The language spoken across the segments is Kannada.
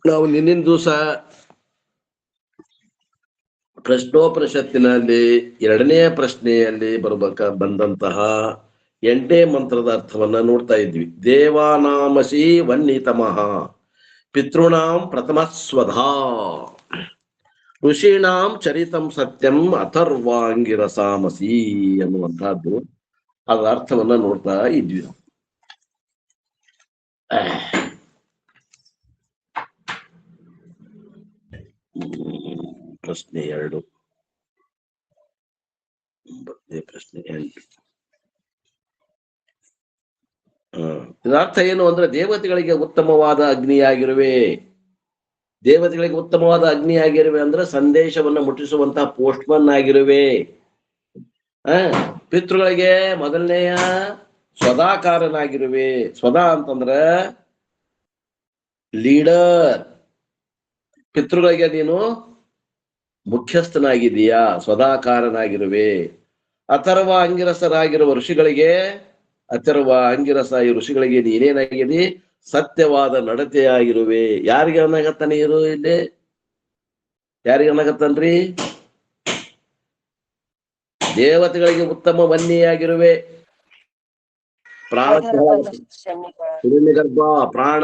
ನಾವು ನಿನ್ನಿನ ದಿವಸ ಪ್ರಶ್ನೋಪನಿಷತ್ತಿನಲ್ಲಿ 2ನೇ ಪ್ರಶ್ನೆಯಲ್ಲಿ ಬಂದಂತಹ 8ನೇ ಮಂತ್ರದ ಅರ್ಥವನ್ನ ನೋಡ್ತಾ ಇದ್ವಿ. ದೇವಾನಾಮಸಿ ವನ್ನಿತಮಃ ಪಿತೃಣಾಂ ಪ್ರಥಮ ಸ್ವಧಾ ಋಷೀಣಾಂ ಚರಿತಂ ಸತ್ಯಂ ಅಥರ್ವಾಂಗಿರಸಾಮಸಿ ಅನ್ನುವಂತಹದ್ದು ಅದರ ಅರ್ಥವನ್ನ ನೋಡ್ತಾ ಇದ್ವಿ. ಪ್ರಶ್ನೆ 2 ಪ್ರಶ್ನೆ 8. ಇದರ್ಥ ಏನು ಅಂದ್ರೆ ದೇವತೆಗಳಿಗೆ ಉತ್ತಮವಾದ ಅಗ್ನಿಯಾಗಿರುವೆ. ದೇವತೆಗಳಿಗೆ ಉತ್ತಮವಾದ ಅಗ್ನಿಯಾಗಿರುವೆ ಅಂದ್ರೆ ಸಂದೇಶವನ್ನ ಮುಟ್ಟಿಸುವಂತಹ ಪೋಸ್ಟ್ಮನ್ ಆಗಿರುವೆ. ಪಿತೃಗಳಿಗೆ ಮೊದಲನೆಯ ಸ್ವದಾಕಾರನಾಗಿರುವೆ. ಸ್ವದಾ ಅಂತಂದ್ರ ಲೀಡರ್. ಪಿತೃಗಳಿಗೆ ನೀನು ಮುಖ್ಯಸ್ಥನಾಗಿದೀಯಾ, ಸ್ವದಾಕಾರನಾಗಿರುವೆ. ಅಥರ್ವ ಅಂಗಿರಸರಾಗಿರುವ ಋಷಿಗಳಿಗೆ ಈ ಋಷಿಗಳಿಗೆ ನೀನೇನಾಗಿದಿ? ಸತ್ಯವಾದ ನಡತೆಯಾಗಿರುವೆ. ಯಾರಿಗೆ ಅನ್ನಾಗತ್ತಾನೆ ಇರು ಇಲ್ಲಿ? ಯಾರಿಗೆ ಅನ್ನಾಗತ್ತನ್ರಿ? ದೇವತೆಗಳಿಗೆ ಉತ್ತಮ ವನ್ನಿಯಾಗಿರುವೆ. ಹಿರಣ್ಯಗರ್ಭ ಪ್ರಾಣ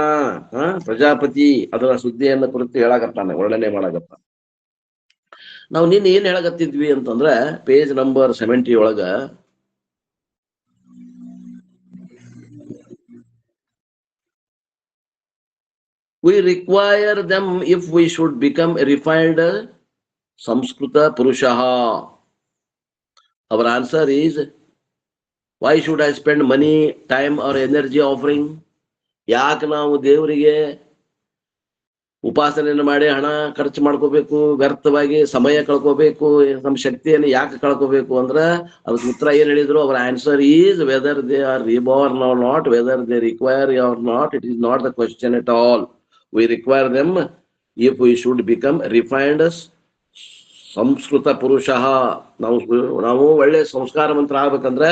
ಪ್ರಜಾಪತಿ ಅದರ ಸುದ್ದಿಯನ್ನ ಕುರಿತು ಹೇಳಾಕತ್ತಾನೆ, ವರ್ಣನೆ ಮಾಡಾಕತ್ತಾನೆ. ನಾವು ನಿನ್ನೆ ಏನ್ ಹೇಳಕತ್ತಿದ್ವಿ ಅಂತಂದ್ರ ಪೇಜ್ ನಂಬರ್ 70 ಒಳಗ we require them if we should become a refined Samskrita Purushaha. Our answer is, why should I spend money, time or energy offering? ಯಾಕೆ ನಾವು ದೇವರಿಗೆ ಉಪಾಸನೆಯನ್ನು ಮಾಡಿ ಹಣ ಖರ್ಚು ಮಾಡ್ಕೋಬೇಕು, ವ್ಯರ್ಥವಾಗಿ ಸಮಯ ಕಳ್ಕೋಬೇಕು, ನಮ್ಮ ಶಕ್ತಿಯನ್ನು ಯಾಕೆ ಕಳ್ಕೋಬೇಕು ಅಂದ್ರ ಅದಕ್ಕೆ ಉತ್ತರ ಏನ್ ಹೇಳಿದ್ರು? ಅವರ answer is whether they are reborn or not, whether they require or not, it is not the question at all. We require them if we should become refined ಸಂಸ್ಕೃತ ಪುರುಷಃ. ನಾವು ಒಳ್ಳೆ ಸಂಸ್ಕಾರವಂತರ ಆಗ್ಬೇಕಂದ್ರೆ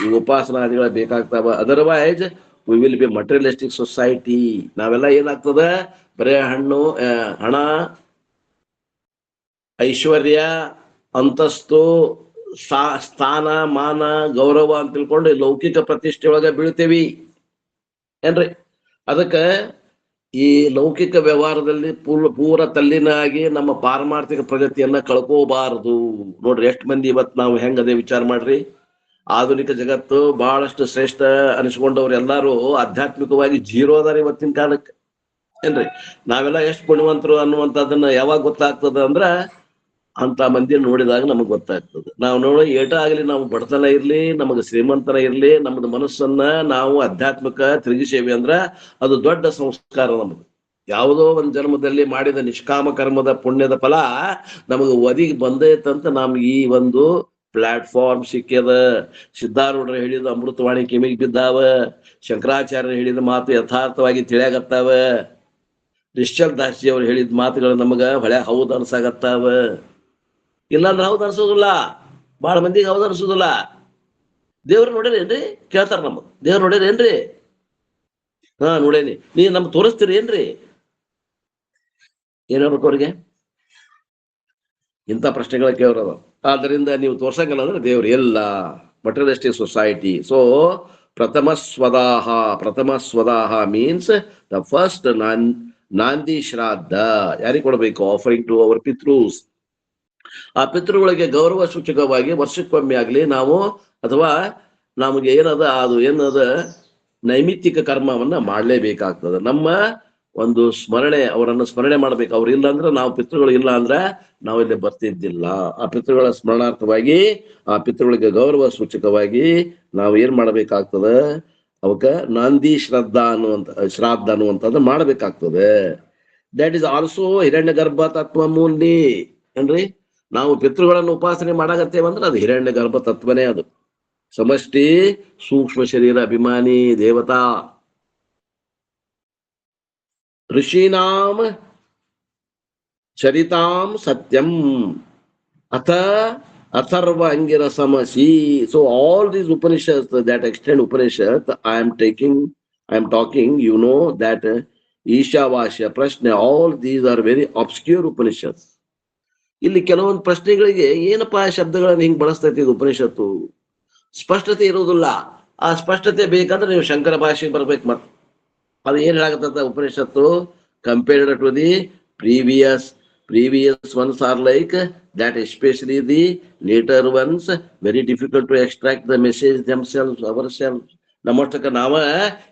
ಈ ಉಪಾಸನಾದಿಗಳ ಬೇಕಾಗ್ತಾವ. Otherwise we will be materialistic society. ನಾವೆಲ್ಲ ಏನಾಗ್ತದ? ಬರೇ ಹಣ, ಐಶ್ವರ್ಯ, ಅಂತಸ್ತು, ಸ್ಥಾನ, ಮಾನ, ಗೌರವ ಅಂತ ತಿಳ್ಕೊಂಡು ಲೌಕಿಕ ಪ್ರತಿಷ್ಠೆ ಒಳಗ ಬೀಳ್ತೇವಿ ಏನ್ರಿ. ಅದಕ್ಕ ಈ ಲೌಕಿಕ ವ್ಯವಹಾರದಲ್ಲಿ ಪೂರ ತಲ್ಲಿನಾಗಿ ನಮ್ಮ ಪಾರಮಾರ್ಥಿಕ ಪ್ರಗತಿಯನ್ನ ಕಳ್ಕೋಬಾರದು. ನೋಡ್ರಿ ಎಷ್ಟು ಮಂದಿ ಇವತ್ತು ನಾವು ಹೆಂಗದೆ ವಿಚಾರ ಮಾಡ್ರಿ. ಆಧುನಿಕ ಜಗತ್ತು ಬಹಳಷ್ಟು ಶ್ರೇಷ್ಠ ಅನಿಸ್ಕೊಂಡವ್ರು ಎಲ್ಲಾರು ಆಧ್ಯಾತ್ಮಿಕವಾಗಿ ಜೀರೋ ಅದಾರ ಇವತ್ತಿನ ಕಾಲಕ್ಕೆ ಏನ್ರಿ. ನಾವೆಲ್ಲ ಎಷ್ಟು ಪುಣ್ಯವಂತರು ಅನ್ನುವಂಥದ್ದನ್ನ ಯಾವಾಗ ಗೊತ್ತಾಗ್ತದ ಅಂದ್ರ ಅಂತ ಮಂದಿ ನೋಡಿದಾಗ ನಮಗ್ ಗೊತ್ತಾಗ್ತದೆ. ನಾವು ನೋಡಿ ಏಟ ಆಗ್ಲಿ, ನಾವು ಬಡತನ ಇರ್ಲಿ, ನಮಗ ಶ್ರೀಮಂತನ ಇರ್ಲಿ, ನಮ್ದು ಮನಸ್ಸನ್ನ ನಾವು ಆಧ್ಯಾತ್ಮಿಕ ತಿರುಗಿಸೇವಿ ಅಂದ್ರ ಅದು ದೊಡ್ಡ ಸಂಸ್ಕಾರ. ನಮ್ದು ಯಾವುದೋ ಒಂದ್ ಜನ್ಮದಲ್ಲಿ ಮಾಡಿದ ನಿಷ್ಕಾಮ ಕರ್ಮದ ಪುಣ್ಯದ ಫಲ ನಮಗ ಒದಿಗೆ ಬಂದೈತಂತ ನಮ್ಗೆ ಈ ಒಂದು ಪ್ಲಾಟ್ಫಾರ್ಮ್ ಸಿಕ್ಕ್ಯದ. ಸಿದ್ಧಾರೂಢರು ಹೇಳಿದ ಅಮೃತವಾಣಿ ಕಿವಿಗೆ ಬಿದ್ದಾವ. ಶಂಕರಾಚಾರ್ಯರು ಹೇಳಿದ ಮಾತು ಯಥಾರ್ಥವಾಗಿ ತಿಳಿಯಾಗತ್ತಾವ. ನಿಶ್ಚಲ್ ದಾಸ್ಜಿ ಅವ್ರು ಹೇಳಿದ ಮಾತುಗಳು ನಮಗ ಹೊಳೆ ಹೌದು ಅನ್ಸಾಗತ್ತಾವ. ಇಲ್ಲಾಂದ್ರೆ ಹೌದು ಅನ್ಸೋದಿಲ್ಲ. ಬಹಳ ಮಂದಿಗೆ ಹೌದು ಅನ್ಸೋದಿಲ್ಲ. ದೇವ್ರು ನೋಡ್ಯಾರೇನ್ರಿ ಕೇಳ್ತಾರ. ನಮಗ್ ದೇವ್ರು ನೋಡ್ಯಾರೇನ್ರಿ? ನೋಡೇನಿ. ನೀ ನಮ್ಗೆ ತೋರಿಸ್ತೀರಿ ಏನ್ರಿ? ಏನ್ ಹೇಳ್ಬೇಕು ಅವ್ರಿಗೆ? ಇಂಥ ಪ್ರಶ್ನೆಗಳ ಕೇಳೋದು. ಆದ್ರಿಂದ ನೀವು ತೋರ್ಸಂಗಲ್ಲ ಅಂದ್ರೆ ದೇವ್ರು ಎಲ್ಲ ಮಟೀರಿಯಲಿಸ್ಟಿಕ್ ಸೊಸೈಟಿ. ಸೊ ಪ್ರಥಮ ಸ್ವದಾಹ ಮೀನ್ಸ್ ದ ಫಸ್ಟ್ ನಾಂದಿ ಶ್ರಾದ್ದ ಯಾರಿಗೆ ಕೊಡಬೇಕು? ಆಫರಿಂಗ್ ಟು ಅವರ್ ಪಿತೃಸ್. ಆ ಪಿತೃಗಳಿಗೆ ಗೌರವ ಸೂಚಕವಾಗಿ ವರ್ಷಕ್ಕೊಮ್ಮೆ ಆಗ್ಲಿ ನಾವು ಅಥವಾ ನಮಗೆ ಏನದ ಅದು ಏನದ ನೈಮಿತ್ತಿಕ ಕರ್ಮವನ್ನ ಮಾಡ್ಲೇಬೇಕಾಗ್ತದೆ. ನಮ್ಮ ಒಂದು ಸ್ಮರಣೆ, ಅವರನ್ನು ಸ್ಮರಣೆ ಮಾಡ್ಬೇಕು. ಅವ್ರು ಇಲ್ಲ ಅಂದ್ರೆ, ನಾವು ಪಿತೃಗಳು ಇಲ್ಲ ಅಂದ್ರೆ ನಾವು ಇಲ್ಲಿ ಬರ್ತಿದ್ದಿಲ್ಲ. ಆ ಪಿತೃಗಳ ಸ್ಮರಣಾರ್ಥವಾಗಿ, ಆ ಪಿತೃಗಳಿಗೆ ಗೌರವ ಸೂಚಕವಾಗಿ ನಾವು ಏನ್ ಮಾಡ್ಬೇಕಾಗ್ತದ? ಅವಕ್ಕ ನಾಂದಿ ಶ್ರಾದ್ದ ಅನ್ನುವಂಥದ್ದು ಮಾಡ್ಬೇಕಾಗ್ತದೆ. ದಟ್ ಈಸ್ ಆಲ್ಸೋ ಹಿರಣ್ಯ ಗರ್ಭ ತತ್ವ ಮೂಲಿ ಏನ್ರಿ. ನಾವು ಪಿತೃಗಳನ್ನು ಉಪಾಸನೆ ಮಾಡಾಕತ್ತೇವಂದ್ರೆ ಅದು ಹಿರಣ್ಯ ಗರ್ಭ ತತ್ವನೇ. ಅದು ಸಮಷ್ಟಿ ಸೂಕ್ಷ್ಮ ಶರೀರ ಅಭಿಮಾನಿ ದೇವತಾ. ಋಷೀನಾಂ ಚರಿತಾಂ ಸತ್ಯಂ ಅಥರ್ವ ಅಂಗಿರಸಮಸಿ. So all these Upanishad, that extend Upanishad, I am talking, you know that Ishavasya, Prashna, all these are very obscure Upanishad. ಇಲ್ಲಿ ಕೆಲವೊಂದು ಪ್ರಶ್ನೆಗಳಿಗೆ ಏನಪ್ಪಾ ಶಬ್ದಗಳನ್ನ ಹಿಂಗ್ ಬಳಸ್ತೈತಿ ಇದು ಉಪನಿಷತ್ತು, ಸ್ಪಷ್ಟತೆ ಇರುವುದಿಲ್ಲ. ಆ ಸ್ಪಷ್ಟತೆ ಬೇಕಂದ್ರೆ ನೀವು ಶಂಕರ ಭಾಷೆಗೆ ಬರ್ಬೇಕು. ಮತ್ ಅದು ಏನ್ ಹೇಳಾಗತ್ತ Upanishad, compared to the previous ones are like that, especially the later ones very difficult to extract the message themselves, ourselves. ನಮ್ಮಷ್ಟಕ್ಕ ನಾವ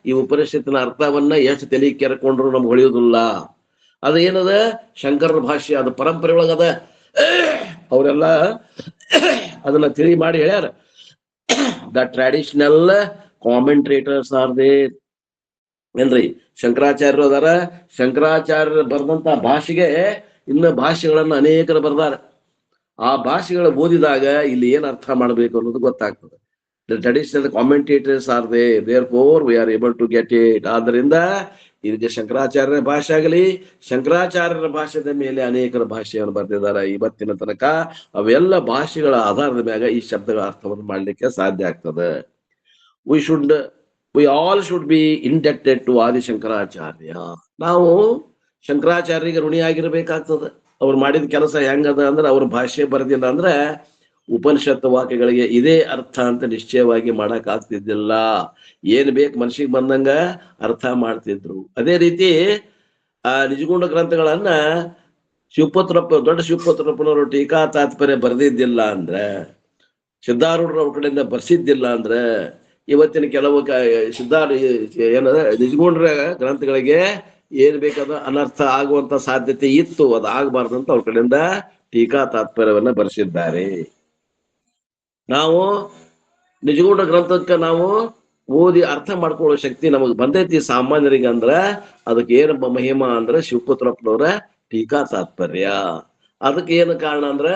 ಈ ಉಪನಿಷತ್ತಿನ ಅರ್ಥವನ್ನ ಎಷ್ಟು ತಲೆ ಕೆರ್ಕೊಂಡ್ರು ನಮ್ಗೆ ಹೊಳೆಯುವುದಿಲ್ಲ. ಅದು ಏನದ ಶಂಕರರ ಭಾಷೆ, ಅದು ಪರಂಪರೆ ಒಳಗದ. ಅವರೆಲ್ಲ ಅದನ್ನ ತಿಳಿ ಮಾಡಿ ಹೇಳ್ಯಾರ. ದ ಟ್ರೆಡಿಷನಲ್ ಕಾಮೆಂಟ್ರೇಟರ್ಸ್ ಆರ್ ದೇರ್ ಏನ್ರಿ, ಶಂಕರಾಚಾರ್ಯರು ಅದಾರ. ಶಂಕರಾಚಾರ್ಯರು ಬರೆದಂತ ಭಾಷೆಗೆ ಇನ್ನು ಭಾಷೆಗಳನ್ನ ಅನೇಕರು ಬರ್ದಾರ. ಆ ಭಾಷೆಗಳು ಓದಿದಾಗ ಇಲ್ಲಿ ಏನ್ ಅರ್ಥ ಮಾಡಬೇಕು ಅನ್ನೋದು ಗೊತ್ತಾಗ್ತದೆ. The traditional commentators are therefore we are able to get it. ಆದ್ದರಿಂದ ಇದಕ್ಕೆ ಶಂಕರಾಚಾರ್ಯರ ಭಾಷೆ ಆಗಲಿ, ಶಂಕರಾಚಾರ್ಯರ ಭಾಷೆದ ಮೇಲೆ ಅನೇಕರ ಭಾಷೆಯನ್ನು ಬರೆದಿದ್ದಾರೆ ಇವತ್ತಿನ ತನಕ. ಅವೆಲ್ಲ ಭಾಷೆಗಳ ಆಧಾರದ ಮ್ಯಾಗ ಈ ಶಬ್ದಗಳ ಅರ್ಥವನ್ನು ಮಾಡ್ಲಿಕ್ಕೆ ಸಾಧ್ಯ ಆಗ್ತದೆ. we all should be indebted to Adi Shankaracharya. ನಾವು ಶಂಕರಾಚಾರ್ಯರಿಗೆ ಋಣಿಯಾಗಿರ್ಬೇಕಾಗ್ತದೆ. ಅವ್ರು ಮಾಡಿದ ಕೆಲಸ ಹೆಂಗದ ಅಂದ್ರೆ, ಅವ್ರ ಭಾಷೆ ಬರೆದಿಲ್ಲ ಅಂದ್ರೆ ಉಪನಿಷತ್ತು ವಾಕ್ಯಗಳಿಗೆ ಇದೇ ಅರ್ಥ ಅಂತ ನಿಶ್ಚಯವಾಗಿ ಮಾಡಕ್ ಆಗ್ತಿದ್ದಿಲ್ಲ. ಏನ್ ಬೇಕು ಮನಸ್ಸಿಗೆ ಬಂದಂಗ ಅರ್ಥ ಮಾಡ್ತಿದ್ರು. ಅದೇ ರೀತಿ ಆ ನಿಜಗುಣ ಗ್ರಂಥಗಳನ್ನ ದೊಡ್ಡ ಶಿವಪತ್ರಪ್ಪನವರು ಟೀಕಾ ತಾತ್ಪರ್ಯ ಬರೆದಿದ್ದಿಲ್ಲ ಅಂದ್ರೆ, ಸಿದ್ಧಾರೂಢರ ಅವ್ರ ಕಡೆಯಿಂದ ಬರ್ಸಿದ್ದಿಲ್ಲ ಅಂದ್ರೆ, ಇವತ್ತಿನ ಕೆಲವು ಏನದ ನಿಜಗುಣರ ಗ್ರಂಥಗಳಿಗೆ ಏನ್ ಬೇಕಾದ ಅನರ್ಥ ಆಗುವಂತ ಸಾಧ್ಯತೆ ಇತ್ತು. ಅದು ಆಗಬಾರ್ದಂತ ಅವ್ರ ಕಡೆಯಿಂದ ಟೀಕಾ ತಾತ್ಪರ್ಯವನ್ನ ಬರೆಸಿದ್ದಾರೆ. ನಾವು ನಿಜಗುಣ ಗ್ರಂಥಕ್ಕೆ ನಾವು ಓದಿ ಅರ್ಥ ಮಾಡ್ಕೊಳ್ಳೋ ಶಕ್ತಿ ನಮಗ್ ಬಂದೈತಿ ಸಾಮಾನ್ಯರಿಗೆ. ಅಂದ್ರ ಅದಕ್ಕೆ ಏನಪ್ಪ ಮಹಿಮಾ ಅಂದ್ರೆ ಶಿವಪುತ್ರಪ್ಪನವರ ಟೀಕಾ ತಾತ್ಪರ್ಯ. ಅದಕ್ಕೆ ಏನು ಕಾರಣ ಅಂದ್ರ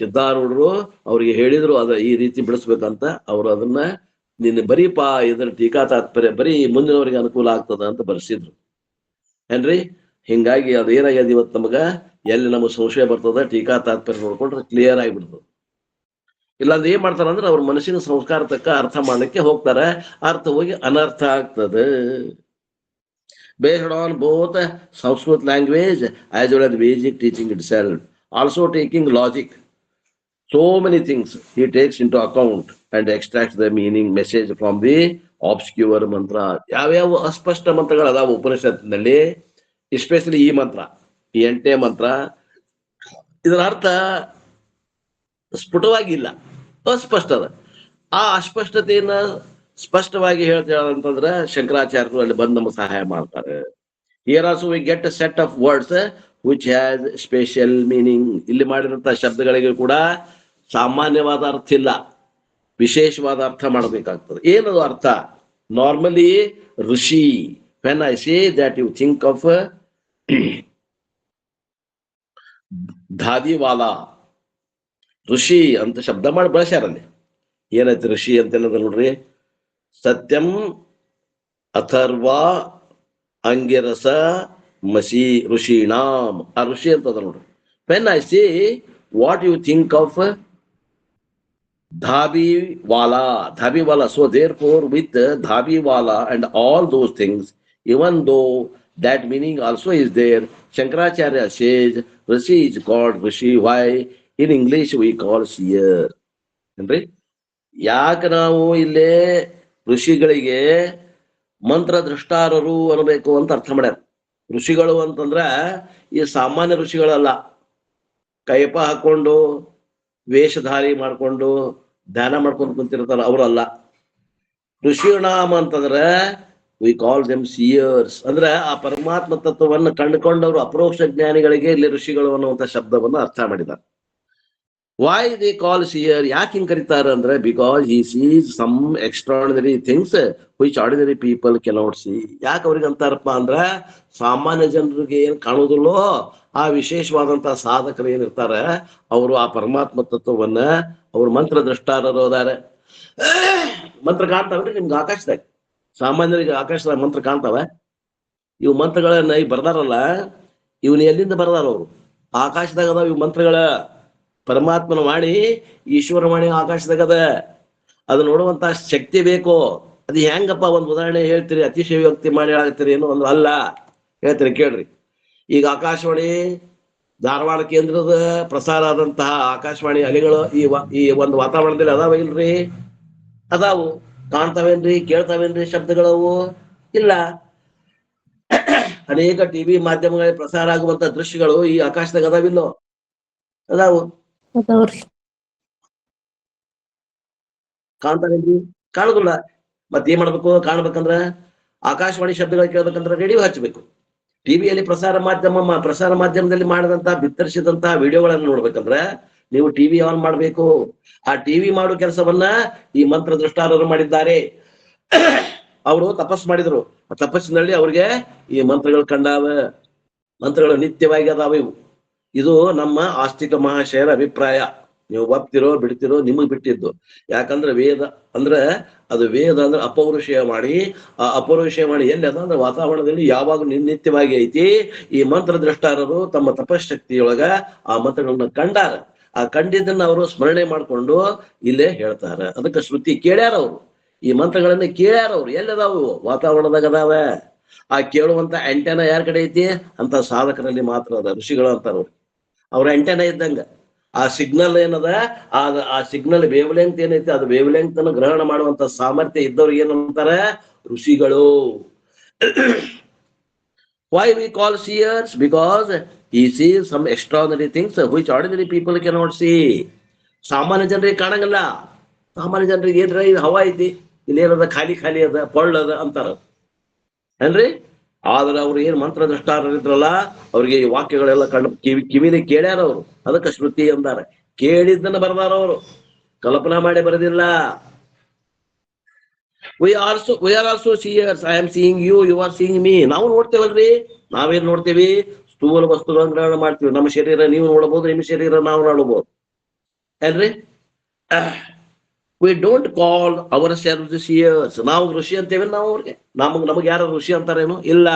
ಸಿದ್ಧಾರೂಢರು ಅವ್ರಿಗೆ ಹೇಳಿದ್ರು ಅದ ಈ ರೀತಿ ಬಿಡಿಸ್ಬೇಕಂತ. ಅವ್ರು ಅದನ್ನ ನಿನ್ನ ಬರೀಪಾ ಇದ್ರ ಟೀಕಾ ತಾತ್ಪರ್ಯ ಬರೀ ಮುಂದಿನವರಿಗೆ ಅನುಕೂಲ ಆಗ್ತದ ಅಂತ ಬರ್ಸಿದ್ರು ಏನ್ರಿ. ಹಿಂಗಾಗಿ ಅದು ಏನಾಗ್ಯದ ಇವತ್ತು ನಮಗ ಎಲ್ಲಿ ನಮಗ್ ಸಂಶಯ ಬರ್ತದ ಟೀಕಾ ತಾತ್ಪರ್ಯ ನೋಡ್ಕೊಂಡ್ರೆ ಕ್ಲಿಯರ್ ಆಗಿಬಿಡ್ತದೆ. ಇಲ್ಲಾಂದ್ರೆ ಏನ್ ಮಾಡ್ತಾರ ಅಂದ್ರೆ ಅವ್ರ ಮನಸ್ಸಿನ ಸಂಸ್ಕಾರ ತಕ್ಕ ಅರ್ಥ ಮಾಡ್ಲಿಕ್ಕೆ ಹೋಗ್ತಾರೆ, ಅರ್ಥ ಹೋಗಿ ಅನರ್ಥ ಆಗ್ತದೆ. Based on both Sanskrit language as well as Vedic teaching itself, also taking logic, so many things he takes into account and extracts the meaning message from the obscure ಮಂತ್ರ. ಯಾವ್ಯಾವ ಅಸ್ಪಷ್ಟ ಮಂತ್ರಗಳು ಅದಾವ ಉಪನಿಷತ್ತಿನಲ್ಲಿ, ಎಸ್ಪೆಷಲಿ ಈ ಮಂತ್ರ, ಈ 8ನೇ ಮಂತ್ರ, ಇದರ ಅರ್ಥ ಸ್ಫುಟವಾಗಿಲ್ಲ, ಅಸ್ಪಷ್ಟ ಅದ. ಆ ಅಸ್ಪಷ್ಟತೆಯನ್ನ ಸ್ಪಷ್ಟವಾಗಿ ಹೇಳ್ತೇಳಂತಂದ್ರ ಶಂಕರಾಚಾರ್ಯರು ಅಲ್ಲಿ ಬಂದು ನಮಗೆ ಸಹಾಯ ಮಾಡ್ತಾರೆ. Here also we get a set of words which has special meaning. ಇಲ್ಲಿ ಮಾಡಿದಂತ ಶಬ್ದಗಳಿಗೆ ಕೂಡ ಸಾಮಾನ್ಯವಾದ ಅರ್ಥ ಇಲ್ಲ, ವಿಶೇಷವಾದ ಅರ್ಥ ಮಾಡಬೇಕಾಗ್ತದೆ. ಏನದು ಅರ್ಥ? Normally rishi, when I say that you think of ಧಾದಿವಾಲಾ, ಋಷಿ ಅಂತ ಶಬ್ದ ಮಾಡಿ ಬಳಸ್ಯಾರಲ್ಲಿ. ಏನೈತಿ ಋಷಿ ಅಂತ ನೋಡ್ರಿ, ಸತ್ಯಂ ಅಥರ್ವ ಅಂಗಿರಸ ಮಸಿ ಋಷಿಣಾಮ್, ಆ ಋಷಿ ಅಂತದ ನೋಡ್ರಿ. When I say what you think of ಧಾಬಿವಾಲಾ, so therefore with ಧಾಬಿವಾಲಾ and all those things, even though that meaning also is there, Shankaracharya says Rishi is called Rishi. Why? In English we call seer. ಏನ್ರಿ, ಯಾಕೆ ನಾವು ಇಲ್ಲೇ ಋಷಿಗಳಿಗೆ ಮಂತ್ರ ದೃಷ್ಟಾರರು ಅನ್ನಬೇಕು ಅಂತ ಅರ್ಥ ಮಾಡ್ಯಾರ. ಋಷಿಗಳು ಅಂತಂದ್ರ ಈ ಸಾಮಾನ್ಯ ಋಷಿಗಳಲ್ಲ, ಕೈಪ ಹಾಕೊಂಡು ವೇಷಧಾರಿ ಮಾಡ್ಕೊಂಡು ಧ್ಯಾನ ಮಾಡ್ಕೊಂಡು ಕುಂತಿರ್ತಾರ, ಅವರಲ್ಲ. ಋಷಿನಾಮ ಅಂತಂದ್ರ ವಿ ಕಾಲ್ ದೆಮ್ ಸಿಯರ್ಸ್. ಅಂದ್ರೆ ಆ ಪರಮಾತ್ಮ ತತ್ವವನ್ನು ಕಂಡುಕೊಂಡವರು ಅಪರೋಕ್ಷ ಜ್ಞಾನಿಗಳಿಗೆ ಇಲ್ಲಿ ಋಷಿಗಳು ಅನ್ನುವಂಥ ಶಬ್ದವನ್ನು ಅರ್ಥ ಮಾಡಿದ್ದಾರೆ. ವೈ ದೇ ಕಾಲ್ ಸಿಯರ್, ಯಾಕೆ ಹಿಂಗ್ ಕರೀತಾರ ಅಂದ್ರೆ because he sees some extraordinary things which ordinary people cannot see. ಯಾಕೆ ಅವ್ರಿಗೆ ಅಂತಾರಪ್ಪ ಅಂದ್ರ ಸಾಮಾನ್ಯ ಜನರಿಗೆ ಏನ್ ಕಾಣುವುದಿಲ್ಲೋ ಆ ವಿಶೇಷವಾದಂತಹ ಸಾಧಕರು ಏನಿರ್ತಾರ ಅವರು ಆ ಪರಮಾತ್ಮ ತತ್ವವನ್ನ ಅವ್ರ ಮಂತ್ರ ದೃಷ್ಟಾರರು ಅದಾರೆ. ಮಂತ್ರ ಕಾಣ್ತಾವ್ರಿ ನಿಮ್ಗೆ ಆಕಾಶದಾಗ, ಸಾಮಾನ್ಯರಿಗೆ ಆಕಾಶದಾಗ ಮಂತ್ರ ಕಾಣ್ತಾವ. ಇವು ಮಂತ್ರಗಳನ್ನ ಈಗ ಬರ್ದಾರಲ್ಲ, ಇವನ್ ಎಲ್ಲಿಂದ ಬರ್ದಾರ ಅವರು? ಆಕಾಶದಾಗ ಅದಾವ ಇವು ಮಂತ್ರಗಳ. ಪರಮಾತ್ಮನ ವಾಣಿ, ಈಶ್ವರ ವಾಣಿ ಆಕಾಶದಾಗದ. ಅದು ನೋಡುವಂತ ಶಕ್ತಿ ಬೇಕು. ಅದು ಹೆಂಗಪ್ಪ? ಒಂದು ಉದಾಹರಣೆ ಹೇಳ್ತೀರಿ, ಅತಿಶಯೋಕ್ತಿ ಮಾಡಿ ಹೇಳಾಗ್ತೀರಿ ಏನು ಒಂದು ಅಲ್ಲ. ಹೇಳ್ತೀನಿ ಕೇಳ್ರಿ. ಈಗ ಆಕಾಶವಾಣಿ ಧಾರವಾಡ ಕೇಂದ್ರದ ಪ್ರಸಾರ ಆದಂತಹ ಆಕಾಶವಾಣಿ ಅಲೆಗಳು ಈ ಒಂದು ವಾತಾವರಣದಲ್ಲಿ ಅದಾವ ಇಲ್ರಿ? ಅದಾವು. ಕಾಣ್ತಾವೇನ್ರಿ? ಕೇಳ್ತಾವೇನ್ರಿ ಶಬ್ದಗಳವು? ಇಲ್ಲ. ಅನೇಕ ಟಿವಿ ಮಾಧ್ಯಮಗಳಲ್ಲಿ ಪ್ರಸಾರ ಆಗುವಂತ ದೃಶ್ಯಗಳು ಈ ಆಕಾಶದಾಗ ಅದಾವಿಲ್ಲೋ? ಅದಾವು. ಕಾಣ್ತಾವೇನ್ರಿ? ಕಾಣುದಿಲ್ಲ. ಮತ್ ಏನ್ ಮಾಡ್ಬೇಕು? ಕಾಣ್ಬೇಕಂದ್ರ ಆಕಾಶವಾಣಿ ಶಬ್ದಗಳು ಕೇಳ್ಬೇಕಂದ್ರ ರೇಡಿಯೋ ಹಚ್ಚಬೇಕು. ಟಿವಿಯಲ್ಲಿ ಪ್ರಸಾರ ಮಾಧ್ಯಮದಲ್ಲಿ ಮಾಡಿದಂತಹ ಬಿತ್ತರಿಸಿದಂತಹ ವಿಡಿಯೋಗಳನ್ನು ನೋಡ್ಬೇಕಂದ್ರ ನೀವು ಟಿವಿ ಆನ್ ಮಾಡ್ಬೇಕು. ಆ ಟಿವಿ ಮಾಡೋ ಕೆಲಸವನ್ನ ಈ ಮಂತ್ರ ದೃಷ್ಟಾರರು ಮಾಡಿದ್ದಾರೆ. ಅವರು ತಪಸ್ ಮಾಡಿದ್ರು. ಆ ತಪಸ್ಸಿನಲ್ಲಿ ಅವ್ರಿಗೆ ಈ ಮಂತ್ರಗಳು ಕಂಡಾವ. ಮಂತ್ರಗಳು ನಿತ್ಯವಾಗಿ ಅದಾವ ಇವು. ಇದು ನಮ್ಮ ಆಸ್ತಿಕ ಮಹಾಶಯರ ಅಭಿಪ್ರಾಯ. ನೀವು ಒಪ್ತಿರೋ ಬಿಡ್ತಿರೋ ನಿಮಗ್ ಬಿಟ್ಟಿದ್ದು. ಯಾಕಂದ್ರೆ ವೇದ ಅಂದ್ರೆ ಅದು ವೇದ ಅಂದ್ರೆ ಅಪೌರುಷೇಯ ಮಾಡಿ, ಆ ಅಪೌರುಷೇಯ ಮಾಡಿ ಎಲ್ಲಿ ಅದ ಅಂದ್ರೆ ವಾತಾವರಣದಲ್ಲಿ ಯಾವಾಗ ನಿತ್ಯವಾಗಿ ಐತಿ. ಈ ಮಂತ್ರ ದ್ರಷ್ಟಾರರು ತಮ್ಮ ತಪಶಕ್ತಿಯೊಳಗ ಆ ಮಂತ್ರಗಳನ್ನ ಕಂಡಾರ. ಆ ಕಂಡಿದ್ದನ್ನ ಅವರು ಸ್ಮರಣೆ ಮಾಡ್ಕೊಂಡು ಇಲ್ಲೇ ಹೇಳ್ತಾರ. ಅದಕ್ಕೆ ಶ್ರುತಿ ಕೇಳ್ಯಾರ ಅವರು. ಈ ಮಂತ್ರಗಳನ್ನ ಕೇಳ್ಯಾರ ಅವ್ರು. ಎಲ್ಲದಾವು? ವಾತಾವರಣದಾಗ ಅದಾವ. ಆ ಕೇಳುವಂತ ಆಂಟೆನಾ ಯಾರ ಕಡೆ ಐತಿ ಅಂತ ಸಾಧಕರಲ್ಲಿ ಮಾತ್ರ ಅದ. ಋಷಿಗಳು ಅಂತಾರ ಅವ್ರು. ಅವ್ರ ಆಂಟೆನಾ ಇದ್ದಂಗ. ಆ ಸಿಗ್ನಲ್ ಏನದ, ಆ ಸಿಗ್ನಲ್ ವೇವ್ ಲೆಂತ್ ಏನೈತಿ, ಅದು ವೇವ್ ಲೆಂತ್ ಅನ್ನು ಗ್ರಹಣ ಮಾಡುವಂತ ಸಾಮರ್ಥ್ಯ ಇದ್ದವ್ರು ಏನಂತಾರ? ಋಷಿಗಳು. Why we call seers? Because he sees some extraordinary things which ordinary people cannot see. ಸಾಮಾನ್ಯ ಜನರಿಗೆ ಕಾಣಂಗಿಲ್ಲ. ಸಾಮಾನ್ಯ ಜನರಿಗೆ ಏನ್ರ ಇದು ಹವಾ ಐತಿ, ಇಲ್ಲೇನದ ಖಾಲಿ ಖಾಲಿ ಅದ, ಪೊಳ್ಳದ ಅಂತಾರ ಏನ್ರಿ? ಆದ್ರೆ ಅವ್ರು ಏನ್ ಮಂತ್ರ ದೃಷ್ಟಾರರಿದ್ರಲ್ಲ, ಅವ್ರಿಗೆ ಈ ವಾಕ್ಯಗಳೆಲ್ಲ ಕಿವಿಲಿ ಕೇಳ್ಯಾರ ಅವರು. ಅದಕ್ಕೆ ಶ್ರುತಿ ಅಂದಾರ. ಕೇಳಿದ್ದನ್ನ ಬರ್ದಾರ ಅವರು, ಕಲ್ಪನಾ ಮಾಡಿ ಬರೆದಿಲ್ಲ. we are also seers. I am seeing you, you are seeing me. ನಾವು ನೋಡ್ತೇವಲ್ರಿ. ನಾವೇನ್ ನೋಡ್ತೇವಿ? ಸ್ಥೂಲ ವಸ್ತುಗಳನ್ನು ಗ್ರಹಣ ಮಾಡ್ತೀವಿ. ನಮ್ಮ ಶರೀರ ನೀವು ನೋಡಬಹುದು, ನಿಮ್ಮ ಶರೀರ ನಾವು ನೋಡಬಹುದು ಏನ್ರಿ? we don't call ourselves seers. ನಾವು ಋಷಿ ಅಂತೇವೆ. ನಾವು ಅವ್ರಿಗೆ ನಮಗ್ ಯಾರ ಋಷಿ ಅಂತಾರೇನು? ಇಲ್ಲ.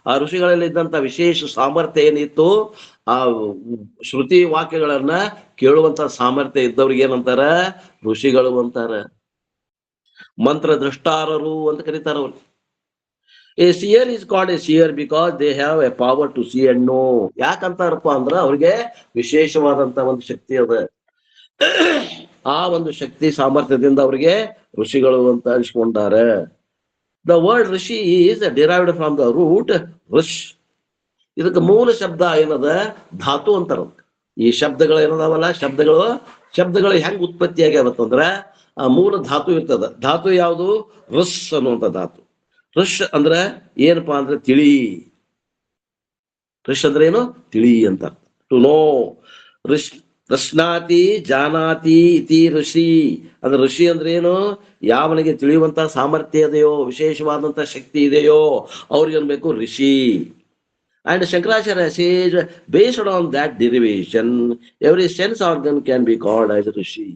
ಆ ಋಷಿಗಳಲ್ಲಿ ಇದ್ದಂತ ವಿಶೇಷ ಸಾಮರ್ಥ್ಯ ಏನಿತ್ತು, ಆ ಶ್ರುತಿ ವಾಕ್ಯಗಳನ್ನ ಕೇಳುವಂತ ಸಾಮರ್ಥ್ಯ ಇದ್ದವ್ರಿಗೆ ಏನಂತಾರ? ಋಷಿಗಳು ಅಂತಾರ. ಮಂತ್ರ ದೃಷ್ಟಾರರು ಅಂತ ಕರೀತಾರ ಅವ್ರು. A seer is called a seer because they have a power to see and know. ಯಾಕಂತಾರಪ್ಪ ಅಂದ್ರ ಅವ್ರಿಗೆ ವಿಶೇಷವಾದಂತ ಒಂದು ಶಕ್ತಿ ಅದ. ಆ ಒಂದು ಶಕ್ತಿ ಸಾಮರ್ಥ್ಯದಿಂದ ಅವ್ರಿಗೆ ಋಷಿಗಳು ಅಂತ ಅನಿಸ್ಕೊಂಡಾರ. The word rishi is derived from the root ಋಷ್. ಇದಕ್ಕೆ ಮೂಲ ಶಬ್ದ ಏನದ? ಧಾತು ಅಂತಾರ. ಈ ಶಬ್ದಗಳು ಏನದಾವಲ್ಲ, ಶಬ್ದಗಳು ಹೆಂಗ್ ಉತ್ಪತ್ತಿ ಆಗ್ಯಾವತ್ತಂದ್ರ ಆ ಮೂಲ ಧಾತು ಇರ್ತದ. ಧಾತು ಯಾವುದು? ಋಷ್ ಅನ್ನುವಂತ ಧಾತು. ಋಷ್ ಅಂದ್ರ ಏನಪ್ಪಾ ಅಂದ್ರೆ ತಿಳಿ. ಋಷ್ ಅಂದ್ರೆ ಏನು? ತಿಳಿ ಅಂತ. To know. ರಶ್ನಾತಿ ಜಾನಾತಿ ಇತಿ ಋಷಿ. ಅಂದ್ರೆ ಋಷಿ ಅಂದ್ರೆ ಏನು? ಯಾವನಿಗೆ ತಿಳಿಯುವಂತ ಸಾಮರ್ಥ್ಯ ಇದೆಯೋ, ವಿಶೇಷವಾದಂತ ಶಕ್ತಿ ಇದೆಯೋ ಅವ್ರಿಗೆ ಅನ್ಬೇಕು ಋಷಿ. And Shankaracharya says, based on that derivation, every sense organ can be called as ಋಷಿ.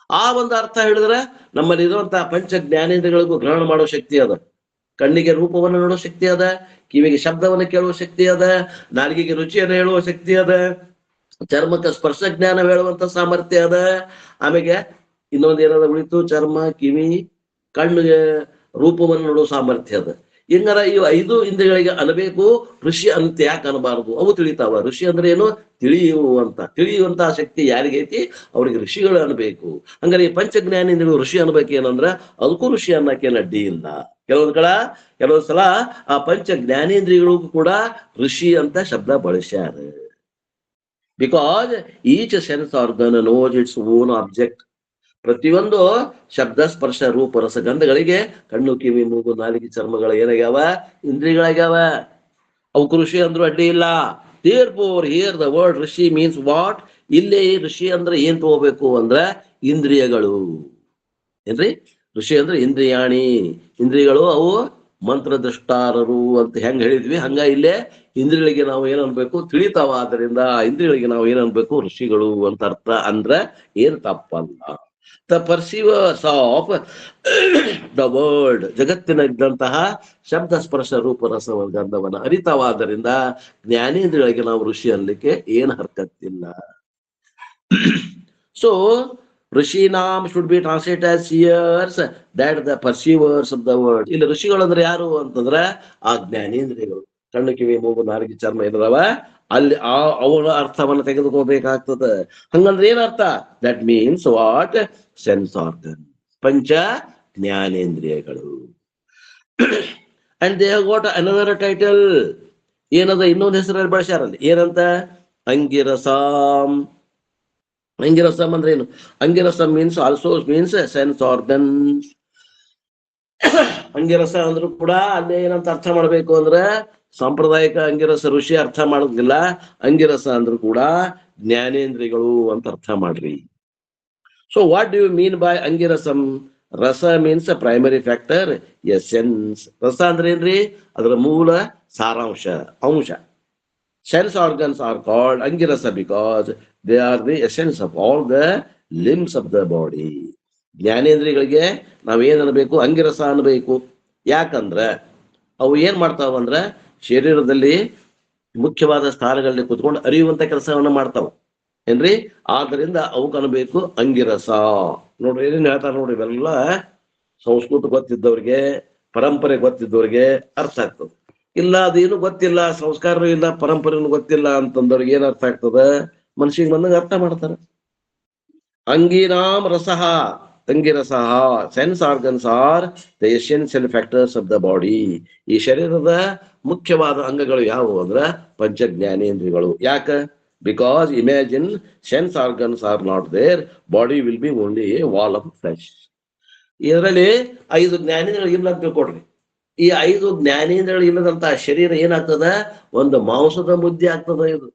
ಆ ಒಂದು ಅರ್ಥ ಹೇಳಿದ್ರೆ ನಮ್ಮಲ್ಲಿ ಇರುವಂತಹ ಪಂಚ ಜ್ಞಾನೇಂದ್ರಗಳಿಗೂ ಗ್ರಹಣ ಮಾಡೋ ಶಕ್ತಿ ಅದ. ಕಣ್ಣಿಗೆ ರೂಪವನ್ನು ನೋಡೋ ಶಕ್ತಿ ಅದ, ಕಿವಿಗೆ ಶಬ್ದವನ್ನು ಕೇಳುವ ಶಕ್ತಿ ಅದ, ನಾಲಿಗೆಗೆ ರುಚಿಯನ್ನು ಹೇಳುವ ಶಕ್ತಿ ಅದ, ಚರ್ಮಕ್ಕೆ ಸ್ಪರ್ಶ ಜ್ಞಾನ ಹೇಳುವಂತ ಸಾಮರ್ಥ್ಯ ಅದ. ಆಮೇಲೆ ಇನ್ನೊಂದು ಏನಾದ್ರು ಉಳಿತು, ಚರ್ಮ, ಕಿವಿ, ಕಣ್ಣಿಗೆ ರೂಪವನ್ನು ನೋಡುವ ಸಾಮರ್ಥ್ಯ ಅದ. ಹಿಂಗಾರ ಈ 5 ಇಂದ್ರಿಯಗಳಿಗೆ ಅನ್ಬೇಕು ಋಷಿ ಅಂತ ಯಾಕೆ ಅನ್ಬಾರದು? ಅವು ತಿಳಿತಾವ. ಋಷಿ ಅಂದ್ರೆ ಏನು? ತಿಳಿಯುವಂತ ಶಕ್ತಿ ಯಾರಿಗೈತಿ ಅವ್ರಿಗೆ ಋಷಿಗಳು ಅನ್ಬೇಕು. ಹಂಗಾರೆ ಈ ಪಂಚಜ್ಞಾನೇಂದ್ರಿಯಗಳು ಋಷಿ ಅನ್ಬೇಕೇನಂದ್ರ ಅದಕ್ಕೂ ಋಷಿ ಅನ್ನಕೇನು ಅಡ್ಡಿ ಇಲ್ಲ. ಕೆಲವೊಂದ್ ಸಲ ಆ ಪಂಚ ಜ್ಞಾನೇಂದ್ರಿಯಗಳಿಗೂ ಕೂಡ ಋಷಿ ಅಂತ ಶಬ್ದ ಬಳಸ್ಯಾರ. Because each sense organ knows its own object. ಪ್ರತಿಯೊಂದು ಶಬ್ದ, ಸ್ಪರ್ಶ, ರೂಪ, ರಸ, ಗಂಧಗಳಿಗೆ ಕಣ್ಣು, ಕಿವಿ, ಮೂಗು, ನಾಲಿಗೆ, ಚರ್ಮಗಳು ಏನಾಗ್ಯಾವ? ಇಂದ್ರಿಯಗಳಾಗ್ಯಾವ. ಅವಕ್ಕೆ ಋಷಿ ಅಂದ್ರೂ ಅಡ್ಡಿ ಇಲ್ಲ. Therefore here the word Rishi means what? ಇಲ್ಲಿ ಋಷಿ ಅಂದ್ರೆ ಏನ್ ತಗೋಬೇಕು ಅಂದ್ರ ಇಂದ್ರಿಯಗಳು. ಏನ್ರಿ? ಋಷಿ ಅಂದ್ರೆ ಇಂದ್ರಿಯಾಣಿ. ಇಂದ್ರಿಯಗಳು ಅವು ಮಂತ್ರ ದೃಷ್ಟಾರರು ಅಂತ ಹೆಂಗ್ ಹೇಳಿದ್ವಿ, ಹಂಗ ಇಲ್ಲೇ ಇಂದ್ರಿಯಗಳಿಗೆ ನಾವು ಏನ್ ಅನ್ಬೇಕು? ತಿಳಿತಾವ. ಆದ್ದರಿಂದ ಇಂದ್ರಿಯಗಳಿಗೆ ನಾವು ಏನ್ ಅನ್ಬೇಕು? ಋಷಿಗಳು ಅಂತ ಅರ್ಥ ಅಂದ್ರ ಏನ್ ತಪ್ಪಲ್ಲ. The perceivers of the world. ಜಗತ್ತಿನ ಇದ್ದಂತಹ ಶಬ್ದ, ಸ್ಪರ್ಶ, ರೂಪ, ರಸ, ಗಂಧವನ್ನ ಅರಿತಾವಾದ್ದರಿಂದ ಜ್ಞಾನೇಂದ್ರಿಯಗಳಿಗೆ ನಾವು ಋಷಿ ಅನ್ಲಿಕ್ಕೆ ಏನ್ ಹರ್ಕತ್ತಿಲ್ಲ. ಸೊ ಋಷಿನಾಮ್ should be translate as seers, that the perceivers of the world. ಇಲ್ಲಿ ಋಷಿಗಳು ಅಂದ್ರೆ ಯಾರು ಅಂತಂದ್ರ ಆ ಜ್ಞಾನೇಂದ್ರಿಯಗಳು. ಕಣ್ಣು ಕಿವಿ ಮೂಗು ನಾಲಿಗೆ ಚರ್ಮ ಏನದವ ಅಲ್ಲಿ ಅವರ ಅರ್ಥವನ್ನು ತೆಗೆದುಕೋಬೇಕಾಗ್ತದ. ಹಂಗಂದ್ರೆ ಏನರ್ಥ? That means what? Sense organ, ಪಂಚ ಜ್ಞಾನೇಂದ್ರಿಯಗಳು. And they have got another title. ಏನದ ಇನ್ನೊಂದು ಹೆಸರಲ್ಲಿ ಬಳಸ್ಯಾರಲ್ಲಿ, ಏನಂತ? ಅಂಗಿರಸಾಂ. ಅಂಗಿರಸಂ ಅಂದ್ರೆ ಏನು? ಅಂಗಿರಸಂ means also means sense organs. ಅಂಗಿರಸ ಅಂದ್ರೂ ಕೂಡ ಅಲ್ಲೇ ಏನಂತ ಅರ್ಥ ಮಾಡ್ಬೇಕು ಅಂದ್ರೆ, ಸಾಂಪ್ರದಾಯಿಕ ಅಂಗಿರಸ ಋಷಿ ಅರ್ಥ ಮಾಡೋದಿಲ್ಲ. ಅಂಗಿರಸ ಅಂದ್ರೂ ಕೂಡ ಜ್ಞಾನೇಂದ್ರಿಯಗಳು ಅಂತ ಅರ್ಥ ಮಾಡ್ರಿ. So what do you mean by ಅಂಗಿರಸಂ? ರಸ ಮೀನ್ಸ್ ಪ್ರೈಮರಿ ಫ್ಯಾಕ್ಟರ್, ಎಸೆನ್ಸ್. ರಸ ಅಂದ್ರೆ ಏನ್ರಿ? ಅದರ ಮೂಲ ಸಾರಾಂಶ, ಅಂಶ. Sense organs are called angirasa because they are the essence of all the limbs of the body. ಜ್ಞಾನೇಂದ್ರಿಯಗಳಿಗೆ ನಾವೇನ್ ಅನ್ಬೇಕು? ಅಂಗಿರಸ ಅನ್ಬೇಕು. ಯಾಕಂದ್ರೆ ಅವು ಏನ್ ಮಾಡ್ತಾವಂದ್ರ ಶರೀರದಲ್ಲಿ ಮುಖ್ಯವಾದ ಸ್ಥಾನಗಳಲ್ಲಿ ಕುತ್ಕೊಂಡು ಅರಿಯುವಂತ ಕೆಲಸವನ್ನ ಮಾಡ್ತಾವ ಏನ್ರಿ. ಆದ್ದರಿಂದ ಅವಕ್ಕೆ ಅನ್ಬೇಕು ಅಂಗಿರಸ. ನೋಡ್ರಿ ಏನೇನ್ ಹೇಳ್ತಾರ ನೋಡ್ರಿ, ಇವೆಲ್ಲ ಸಂಸ್ಕೃತ ಗೊತ್ತಿದ್ದವ್ರಿಗೆ, ಪರಂಪರೆ ಗೊತ್ತಿದ್ದವ್ರಿಗೆ ಅರ್ಥ ಆಗ್ತದೆ. ಇಲ್ಲ ಅದೇನು ಗೊತ್ತಿಲ್ಲ, ಸಂಸ್ಕಾರನೂ ಇಲ್ಲ, ಪರಂಪರೆನೂ ಗೊತ್ತಿಲ್ಲ ಅಂತಂದವ್ರಿಗೆ ಏನ್ ಅರ್ಥ ಆಗ್ತದ? ಮನುಷ್ಯಗೆ ಬಂದಾಗ ಅರ್ಥ ಮಾಡ್ತಾರ. ಅಂಗಿನಾಂ ರಸಃ, ಅಂಗಿರಸಃ. Sense organs are the essential factors of the body. ಈ ಶರೀರದ ಮುಖ್ಯವಾದ ಅಂಗಗಳು ಯಾವುವು ಅಂದ್ರ ಪಂಚ ಜ್ಞಾನೇಂದ್ರಿಯಗಳು. ಯಾಕ? Because imagine sense organs are not there, body will be only a wall of flesh. ಇದರಲ್ಲಿ 5 ಜ್ಞಾನೇಂದ್ರಿಯಗಳು ಇಲ್ಲ ಅಂತ ತಿಳ್ಕೊಡ್ರಿ. ಈ 5 ಜ್ಞಾನೇಂದ್ರಿಯಗಳು ಇಲ್ಲದಂತ ಶರೀರ ಏನಾಗ್ತದ? ಒಂದು ಮಾಂಸದ ಮುದ್ದೆ ಆಗ್ತದ. ಇದು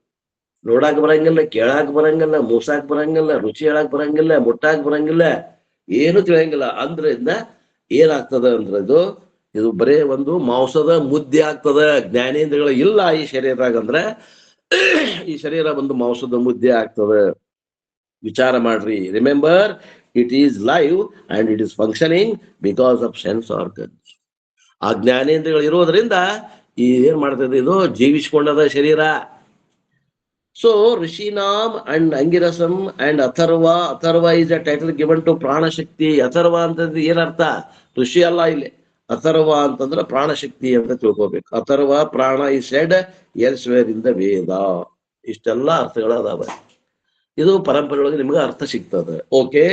ನೋಡಾಕ್ ಬರಂಗಿಲ್ಲ, ಕೇಳಾಕ್ ಬರಂಗಿಲ್ಲ, ಮೂಸಾಕ್ ಬರಂಗಿಲ್ಲ, ರುಚಿ ಹೇಳಾಕ್ ಬರಂಗಿಲ್ಲ, ಮುಟ್ಟಾಕ್ ಬರಂಗಿಲ್ಲ, ಏನು ತಿಳಿಯಂಗಿಲ್ಲ. ಅಂದ್ರಿಂದ ಏನಾಗ್ತದ ಅಂದ್ರೆ ಇದು ಬರೇ ಒಂದು ಮಾಂಸದ ಮುದ್ದೆ ಆಗ್ತದ. ಜ್ಞಾನೇಂದ್ರಿಯಗಳು ಇಲ್ಲ ಈ ಶರೀರದಾಗ ಅಂದ್ರೆ ಈ ಶರೀರ ಒಂದು ಮಾಂಸದ ಮುದ್ದೆ ಆಗ್ತದ. ವಿಚಾರ ಮಾಡ್ರಿ. Remember, it is live and it is functioning because of sense organs. ಆ ಜ್ಞಾನೇಂದ್ರಿಯಗಳು ಇರೋದ್ರಿಂದ ಏನ್ ಮಾಡ್ತದೆ? ಇದು ಜೀವಿಸಿಕೊಂಡದ ಶರೀರ. ಸೊ ಋಷಿನಾಮ್ ಅಂಡ್ ಅಂಗಿರಸಂ ಅಂಡ್ ಅಥರ್ವ. ಅಥರ್ವ is a title given to ಪ್ರಾಣಶಕ್ತಿ. ಅಥರ್ವ ಅಂತಂದ್ರೆ ಏನರ್ಥ? ಋಷಿ ಅಲ್ಲ ಇಲ್ಲಿ. ಅಥರ್ವ ಅಂತಂದ್ರೆ ಪ್ರಾಣಶಕ್ತಿ ಅಂತ ತಿಳ್ಕೊಬೇಕು. ಅಥರ್ವ ಪ್ರಾಣ ಈ said elsewhere in the Veda. ಇಷ್ಟೆಲ್ಲ ಅರ್ಥಗಳದಾವ. ಇದು ಪರಂಪರೆಯೊಳಗೆ ನಿಮ್ಗೆ ಅರ್ಥ ಸಿಗ್ತದೆ. Okay,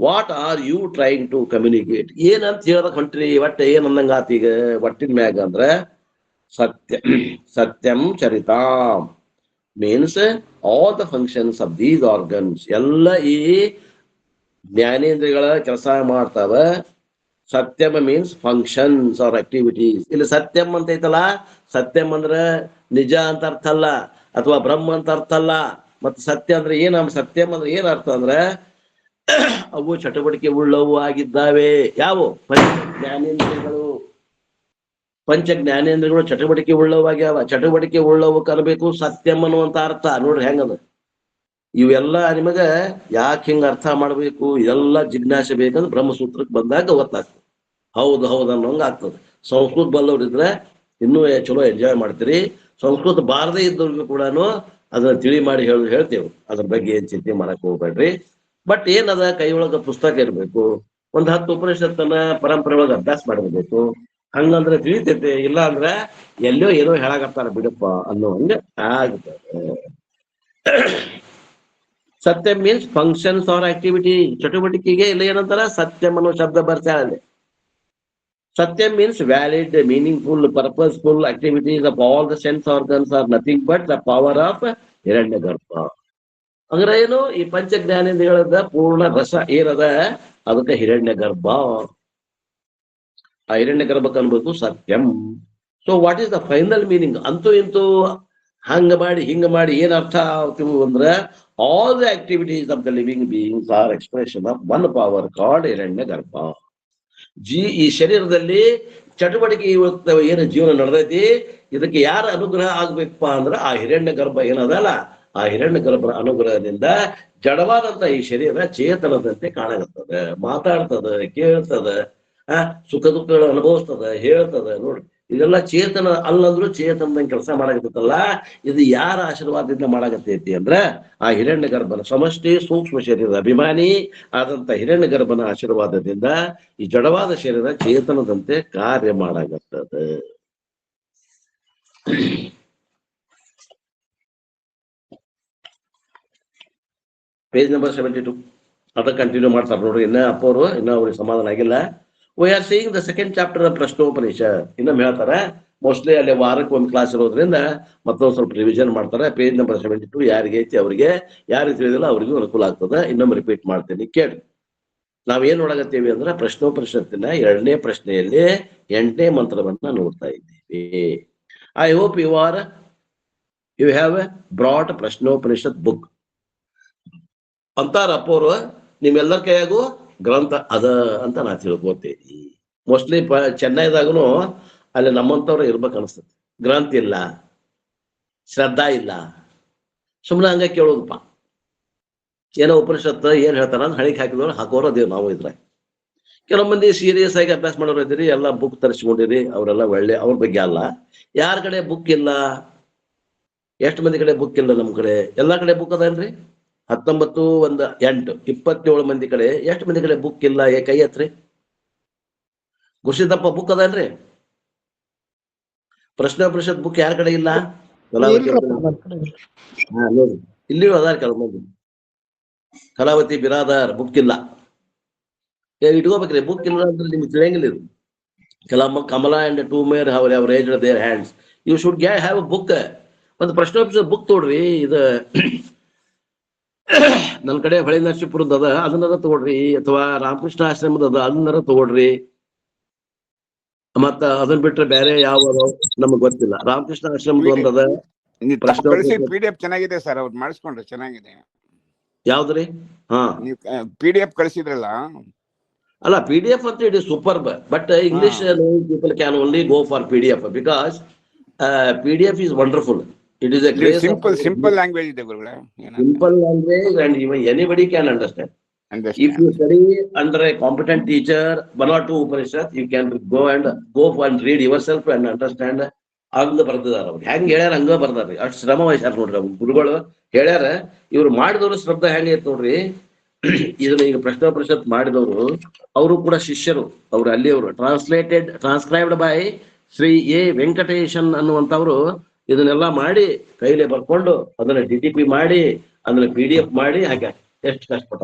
what are you trying to communicate? ಏನಂತ ಹೇಳಕ್ ಹೊಂಟ್ರಿ? ಒಟ್ಟೆ ಏನ್ ಅಂದಂಗ ಆತೀಗ ಒಟ್ಟಿನ ಮ್ಯಾಗ ಅಂದ್ರೆ ಸತ್ಯ, ಸತ್ಯಂ ಚರಿತಾಂ means all the functions of these organs. ಎಲ್ಲ ಈ ಜ್ಞಾನೇಂದ್ರಿಯಗಳ ಕೆಲಸ ಮಾಡ್ತಾವ. ಸತ್ಯಂ ಮೀನ್ಸ್ ಫಂಕ್ಷನ್ಸ್ ಆರ್ ಆಕ್ಟಿವಿಟೀಸ್. ಇಲ್ಲಿ ಸತ್ಯಂ ಅಂತ ಐತಲ್ಲ, ಸತ್ಯಂ ಅಂದ್ರೆ ನಿಜ ಅಂತ ಅರ್ಥ ಅಲ್ಲ, ಅಥವಾ ಬ್ರಹ್ಮ ಅಂತ ಅರ್ಥ ಅಲ್ಲ. ಮತ್ತೆ ಸತ್ಯ ಅಂದ್ರೆ ಏನ? ಸತ್ಯಂ ಅಂದ್ರೆ ಏನ್ ಅರ್ಥ ಅಂದ್ರೆ ಅವು ಚಟುವಟಿಕೆ ಉಳ್ಳವು ಆಗಿದ್ದಾವೆ. ಯಾವ? ಪಂಚ ಜ್ಞಾನೇಂದ್ರಿಯಗಳು. ಪಂಚ ಜ್ಞಾನೇಂದ್ರಿಯಗಳು ಚಟುವಟಿಕೆ ಉಳ್ಳವಾಗ್ಯಾವ. ಚಟುವಟಿಕೆ ಉಳ್ಳವು ಕರಬೇಕು ಸತ್ಯಂ ಅನ್ನುವಂತ ಅರ್ಥ. ನೋಡ್ರಿ ಹೆಂಗದ. ಇವೆಲ್ಲ ನಿಮಗ ಯಾಕೆ ಹಿಂಗ ಅರ್ಥ ಮಾಡ್ಬೇಕು, ಎಲ್ಲ ಜಿಜ್ಞಾಸೆ ಬೇಕಂದ್ರೆ ಬ್ರಹ್ಮಸೂತ್ರಕ್ಕೆ ಬಂದಾಗ ಗೊತ್ತಾಗ್ತದೆ. ಹೌದು ಹೌದು ಅನ್ನೋಂಗ ಆಗ್ತದೆ. ಸಂಸ್ಕೃತ ಬಲ್ಲವ್ರಿದ್ರೆ ಇನ್ನೂ ಚಲೋ ಎಂಜಾಯ್ ಮಾಡ್ತೀರಿ. ಸಂಸ್ಕೃತ ಬಾರದೇ ಇದ್ದವ್ರಿಗೂ ಕೂಡ ಅದನ್ನ ತಿಳಿ ಮಾಡಿ ಹೇಳ್ತೇವೆ. ಅದ್ರ ಬಗ್ಗೆ ಏನ್ ಚಿಂತೆ ಮಾಡಕ್ ಹೋಗ್ಬೇಡ್ರಿ. ಬಟ್ ಏನದ, ಕೈ ಒಳಗ ಪುಸ್ತಕ ಇರ್ಬೇಕು. 10 ಉಪನಿಷತ್ತನ್ನ ಪರಂಪರೆ ಒಳಗೆ ಅಭ್ಯಾಸ ಮಾಡಿರ್ಬೇಕು. ಹಂಗಂದ್ರೆ ತಿಳಿತೈತೆ. ಇಲ್ಲ ಅಂದ್ರೆ ಎಲ್ಲೋ ಏನೋ ಹೇಳಾಕತ್ತಾರ ಬಿಡಪ್ಪ ಅನ್ನೋ ಹಂಗ ಆಗುತ್ತೆ. ಸತ್ಯ ಮೀನ್ಸ್ ಫಂಕ್ಷನ್ಸ್ ಆರ್ ಆಕ್ಟಿವಿಟಿ. ಚಟುವಟಿಕೆಗೆ ಇಲ್ಲ ಏನಂತಾರ? ಸತ್ಯಂ ಅನ್ನೋ ಶಬ್ದ ಬರ್ತಾಳೆ. ಸತ್ಯ means valid, meaningful, purposeful activities of all the sense organs are nothing but the power of Hiranyagarbha. ಅಂದ್ರೆ ಏನು? ಈ ಪಂಚ ಜ್ಞಾನೇಂದ್ರಿಯಗಳದ ಪೂರ್ಣ ರಸ ಏನದ ಅದಕ್ಕೆ ಹಿರಣ್ಯಗರ್ಭ. ಆ ಹಿರಣ್ಯಗರ್ಭಕ್ಕೆ ಅನ್ಬೇಕು ಸತ್ಯಂ. So what is the final meaning? ಅಂತೂ ಇಂತೂ ಹಂಗ ಮಾಡಿ ಹಿಂಗ ಮಾಡಿ ಏನ್ ಅರ್ಥ ಆಗ್ತೀವಿ ಅಂದ್ರೆ all the activities of the living beings are expression of one power called ಹಿರಣ್ಯಗರ್ಭ. ಈ ಶರೀರದಲ್ಲಿ ಚಟುವಟಿಕೆ ಏನು ಜೀವನ ನಡೆದೈತಿ, ಇದಕ್ಕೆ ಯಾರ ಅನುಗ್ರಹ ಆಗ್ಬೇಕಪ್ಪ ಅಂದ್ರ ಆ ಹಿರಣ್ಯ ಗರ್ಭ ಏನದಲ್ಲ, ಆ ಹಿರಣ್ಯ ಗರ್ಭನ ಅನುಗ್ರಹದಿಂದ ಜಡವಾದಂತ ಈ ಶರೀರ ಚೇತನದಂತೆ ಕಾಣಗತ್ತದ, ಮಾತಾಡ್ತದ, ಕೇಳ್ತದ, ಸುಖ ದುಃಖಗಳು ಅನುಭವಿಸ್ತದ, ಹೇಳ್ತದ. ನೋಡ್ರಿ, ಇದೆಲ್ಲ ಚೇತನ ಅಲ್ಲಂದ್ರು ಚೇತನದಂಗೆ ಕೆಲಸ ಮಾಡಾಕತ್ತಲ್ಲ. ಇದು ಯಾರ ಆಶೀರ್ವಾದದಿಂದ ಮಾಡಾಕತ್ತೈತಿ ಅಂದ್ರ ಆ ಹಿರಣ್ಯ ಗರ್ಭನ ಸಮಷ್ಟಿ ಸೂಕ್ಷ್ಮ ಶರೀರದ ಅಭಿಮಾನಿ ಆದಂತ ಹಿರಣ್ಯ ಗರ್ಭನ ಆಶೀರ್ವಾದದಿಂದ ಈ ಜಡವಾದ ಶರೀರ ಚೇತನದಂತೆ ಕಾರ್ಯ ಮಾಡಾಕತ್ತದ. ಪೇಜ್ ನಂಬರ್ 72 ಅದ ಕಂಟಿನ್ಯೂ ಮಾಡ್ತಾರೆ ನೋಡ್ರಿ. ಇನ್ನ ಅಪ್ಪವರು ಇನ್ನ ಅವ್ರಿಗೆ ಸಮಾಧಾನ ಆಗಿಲ್ಲ. We are seeing the second chapter of Prashnopanishad. ಇನ್ನೊಮ್ಮೆ ಹೇಳ್ತಾರೆ, ಮೋಸ್ಟ್ಲಿ ಅಲ್ಲಿ ವಾರಕ್ಕೆ ಒಂದು ಕ್ಲಾಸ್ ಇರೋದ್ರಿಂದ ಮತ್ತೊಂದು ಸ್ವಲ್ಪ ರಿವಿಷನ್ ಮಾಡ್ತಾರೆ. ಪೇಜ್ ನಂಬರ್ 72 ಯಾರಿಗೆ ಐತಿ ಅವರಿಗೆ, ಯಾರಿಗೆ ತಿಳಿದಿಲ್ಲ ಅವರಿಗೂ ಅನುಕೂಲ ಆಗ್ತದೆ. ಇನ್ನೊಮ್ಮೆ ರಿಪೀಟ್ ಮಾಡ್ತೀನಿ, ಕೇಳಿ. ನಾವೇನ್ ನೋಡಕತ್ತೀವಿ ಅಂದ್ರೆ ಪ್ರಶ್ನೋಪನಿಷತ್ತಿನ 2ನೇ ಪ್ರಶ್ನೆಯಲ್ಲಿ 8ನೇ ಮಂತ್ರವನ್ನ ನೋಡ್ತಾ ಇದ್ದೀವಿ. I hope you have brought Prashnopanishad book ಅಂತಾರ ಅಪ್ಪೋರು. ನಿಮ್ಮೆಲ್ಲರ ಕೈಯಾಗೂ ಗ್ರಂಥ ಅದ ಅಂತ ನಾ ತಿಳ್ಕೊತೀನಿ. ಮೋಸ್ಟ್ಲಿ ಚೆನ್ನೈದಾಗನು ಅಲ್ಲಿ ನಮ್ಮಂತವ್ರು ಇರ್ಬೇಕು ಅನಿಸ್ತದೆ. ಗ್ರಂಥ ಇಲ್ಲ, ಶ್ರದ್ಧಾ ಇಲ್ಲ, ಸುಮ್ಮನೆ ಹಂಗ ಕೇಳೋದಪ್ಪ. ಏನೋ ಉಪನಿಷತ್ ಏನ್ ಹೇಳ್ತಾರ ಅಂತ ಹಣಿಕೆ ಹಾಕಿದವ್ರು ಹಾಕೋರು ಅದೇವ್ ನಾವು ಇದ್ರೆ. ಕೆಲವು ಮಂದಿ ಸೀರಿಯಸ್ ಆಗಿ ಅಭ್ಯಾಸ ಮಾಡೋರು ಇದ್ದೀರಿ, ಎಲ್ಲ ಬುಕ್ ತರಿಸ್ಕೊಂಡಿರಿ, ಅವರೆಲ್ಲ ಒಳ್ಳೆ ಅವ್ರ ಬಗ್ಗೆ ಅಲ್ಲ. ಯಾರ ಕಡೆ ಬುಕ್ ಇಲ್ಲ? ಎಷ್ಟು ಮಂದಿ ಕಡೆ ಬುಕ್ ಇಲ್ಲ? ನಮ್ ಕಡೆ ಎಲ್ಲಾ ಕಡೆ ಬುಕ್ ಅದನ್ರಿ. 19 1 8 27 ಮಂದಿ ಕಡೆ. ಎಷ್ಟು ಮಂದಿ ಕಡೆ ಬುಕ್ ಇಲ್ಲ? ಕೈ ಹತ್ರಿ. ಗುರುಸಿದ್ದಪ್ಪ ಬುಕ್ ಅದನ್ರಿ? ಪ್ರಶ್ನೋಪನಿಷತ್ ಬುಕ್ ಯಾರ ಕಡೆ ಇಲ್ಲ? ನೋಡಿ, ಇಲ್ಲಿಯೂ ಅದಾರ ಕೆಲವು ಮಂದಿ. ಕಲಾವತಿ ಬಿರಾದಾರ್ ಬುಕ್ ಇಲ್ಲ. ಇಟ್ಕೋಬೇಕ್ರಿ, ಬುಕ್ ಇಲ್ಲ ಅಂದ್ರೆ ನಿಮ್ಗೆ ತಿಳಿಯಂಗಿಲ್ಲ ಇದು. ಕಮಲಾ ಅಂಡ್ 2 ಮೇರ್ have raised their hands. You should have a book. ಒಂದು ಪ್ರಶ್ನೋಪನಿಷತ್ ಬುಕ್ ತೋಡ್ರಿ. ಇದು ನನ್ನ ಕಡೆ ಹೊಳೆ ನರಸೀಪುರದ ಅದ, ಅದನ್ನರ ತಗೊಳ್ರಿ. ಅಥವಾ ರಾಮಕೃಷ್ಣ ಆಶ್ರಮದ ಅದ, ಅದನ್ನರ ತಗೊಳ್ರಿ. ಮತ್ತ ಅದನ್ನ ಬಿಟ್ರೆ ಬೇರೆ ಯಾವ ನಮಗ್ ಗೊತ್ತಿಲ್ಲ. ರಾಮಕೃಷ್ಣ ಆಶ್ರಮದ ಒಂದದ. PDF ಚೆನ್ನಾಗಿದೆ ಸರ್, ಅವ್ರು ಮಾಡಿಸ್ಕೊಂಡ್ರೆ ಚೆನ್ನಾಗಿದೆ. ಯಾವ್ದ್ರಿ? ನೀವು PDF ಕಳಿಸಿದ್ರಲ್ಲ, ಅಲ್ಲ PDF ಅಂತ it is super, but English people can only go for PDF because PDF is wonderful. It is a great simple language ಇದೆ ಗುರುಗಳೇ. Simple language and even anybody can understand. If you study under a competent teacher, 1 or 2 Upanishads, you can go and read yourself and understand. ಹಂಗ ಬರ್ದಿದಾರ ಅವ್ರು. ಹೆಂಗ್ ಹೇಳ್ಯಾರ ಹಂಗ ಬರ್ದಾರ್ರಿ. ಅಷ್ಟು ಶ್ರಮ ವಹಿಸ್ಯಾರ ನೋಡ್ರಿ ಅವ್ರು ಗುರುಗಳು ಹೇಳ್ಯಾರ. ಇವ್ರು ಮಾಡಿದವ್ರು ಶ್ರದ್ಧಾ ಹೆಂಗ ಐತ್ ನೋಡ್ರಿ. ಇದನ್ನ ಈಗ ಪ್ರಶ್ನೋಪನಿಷತ್ ಮಾಡಿದವರು ಅವರು ಕೂಡ ಶಿಷ್ಯರು. ಅವ್ರು ಅಲ್ಲಿ ಅವರು ಟ್ರಾನ್ಸ್ಕ್ರೈಬ್ಡ್ ಬೈ ಶ್ರೀ ಎ ವೆಂಕಟೇಶನ್ ಅನ್ನುವಂಥವ್ರು ಇದನ್ನೆಲ್ಲ ಮಾಡಿ ಕೈಲೇ ಬರ್ಕೊಂಡು ಅದನ್ನ DTP ಮಾಡಿ ಅದನ್ನ PDF ಮಾಡಿ ಹಾಕ್ಯಾರ. ಎಷ್ಟು ಕಷ್ಟಪಟ್ಟ,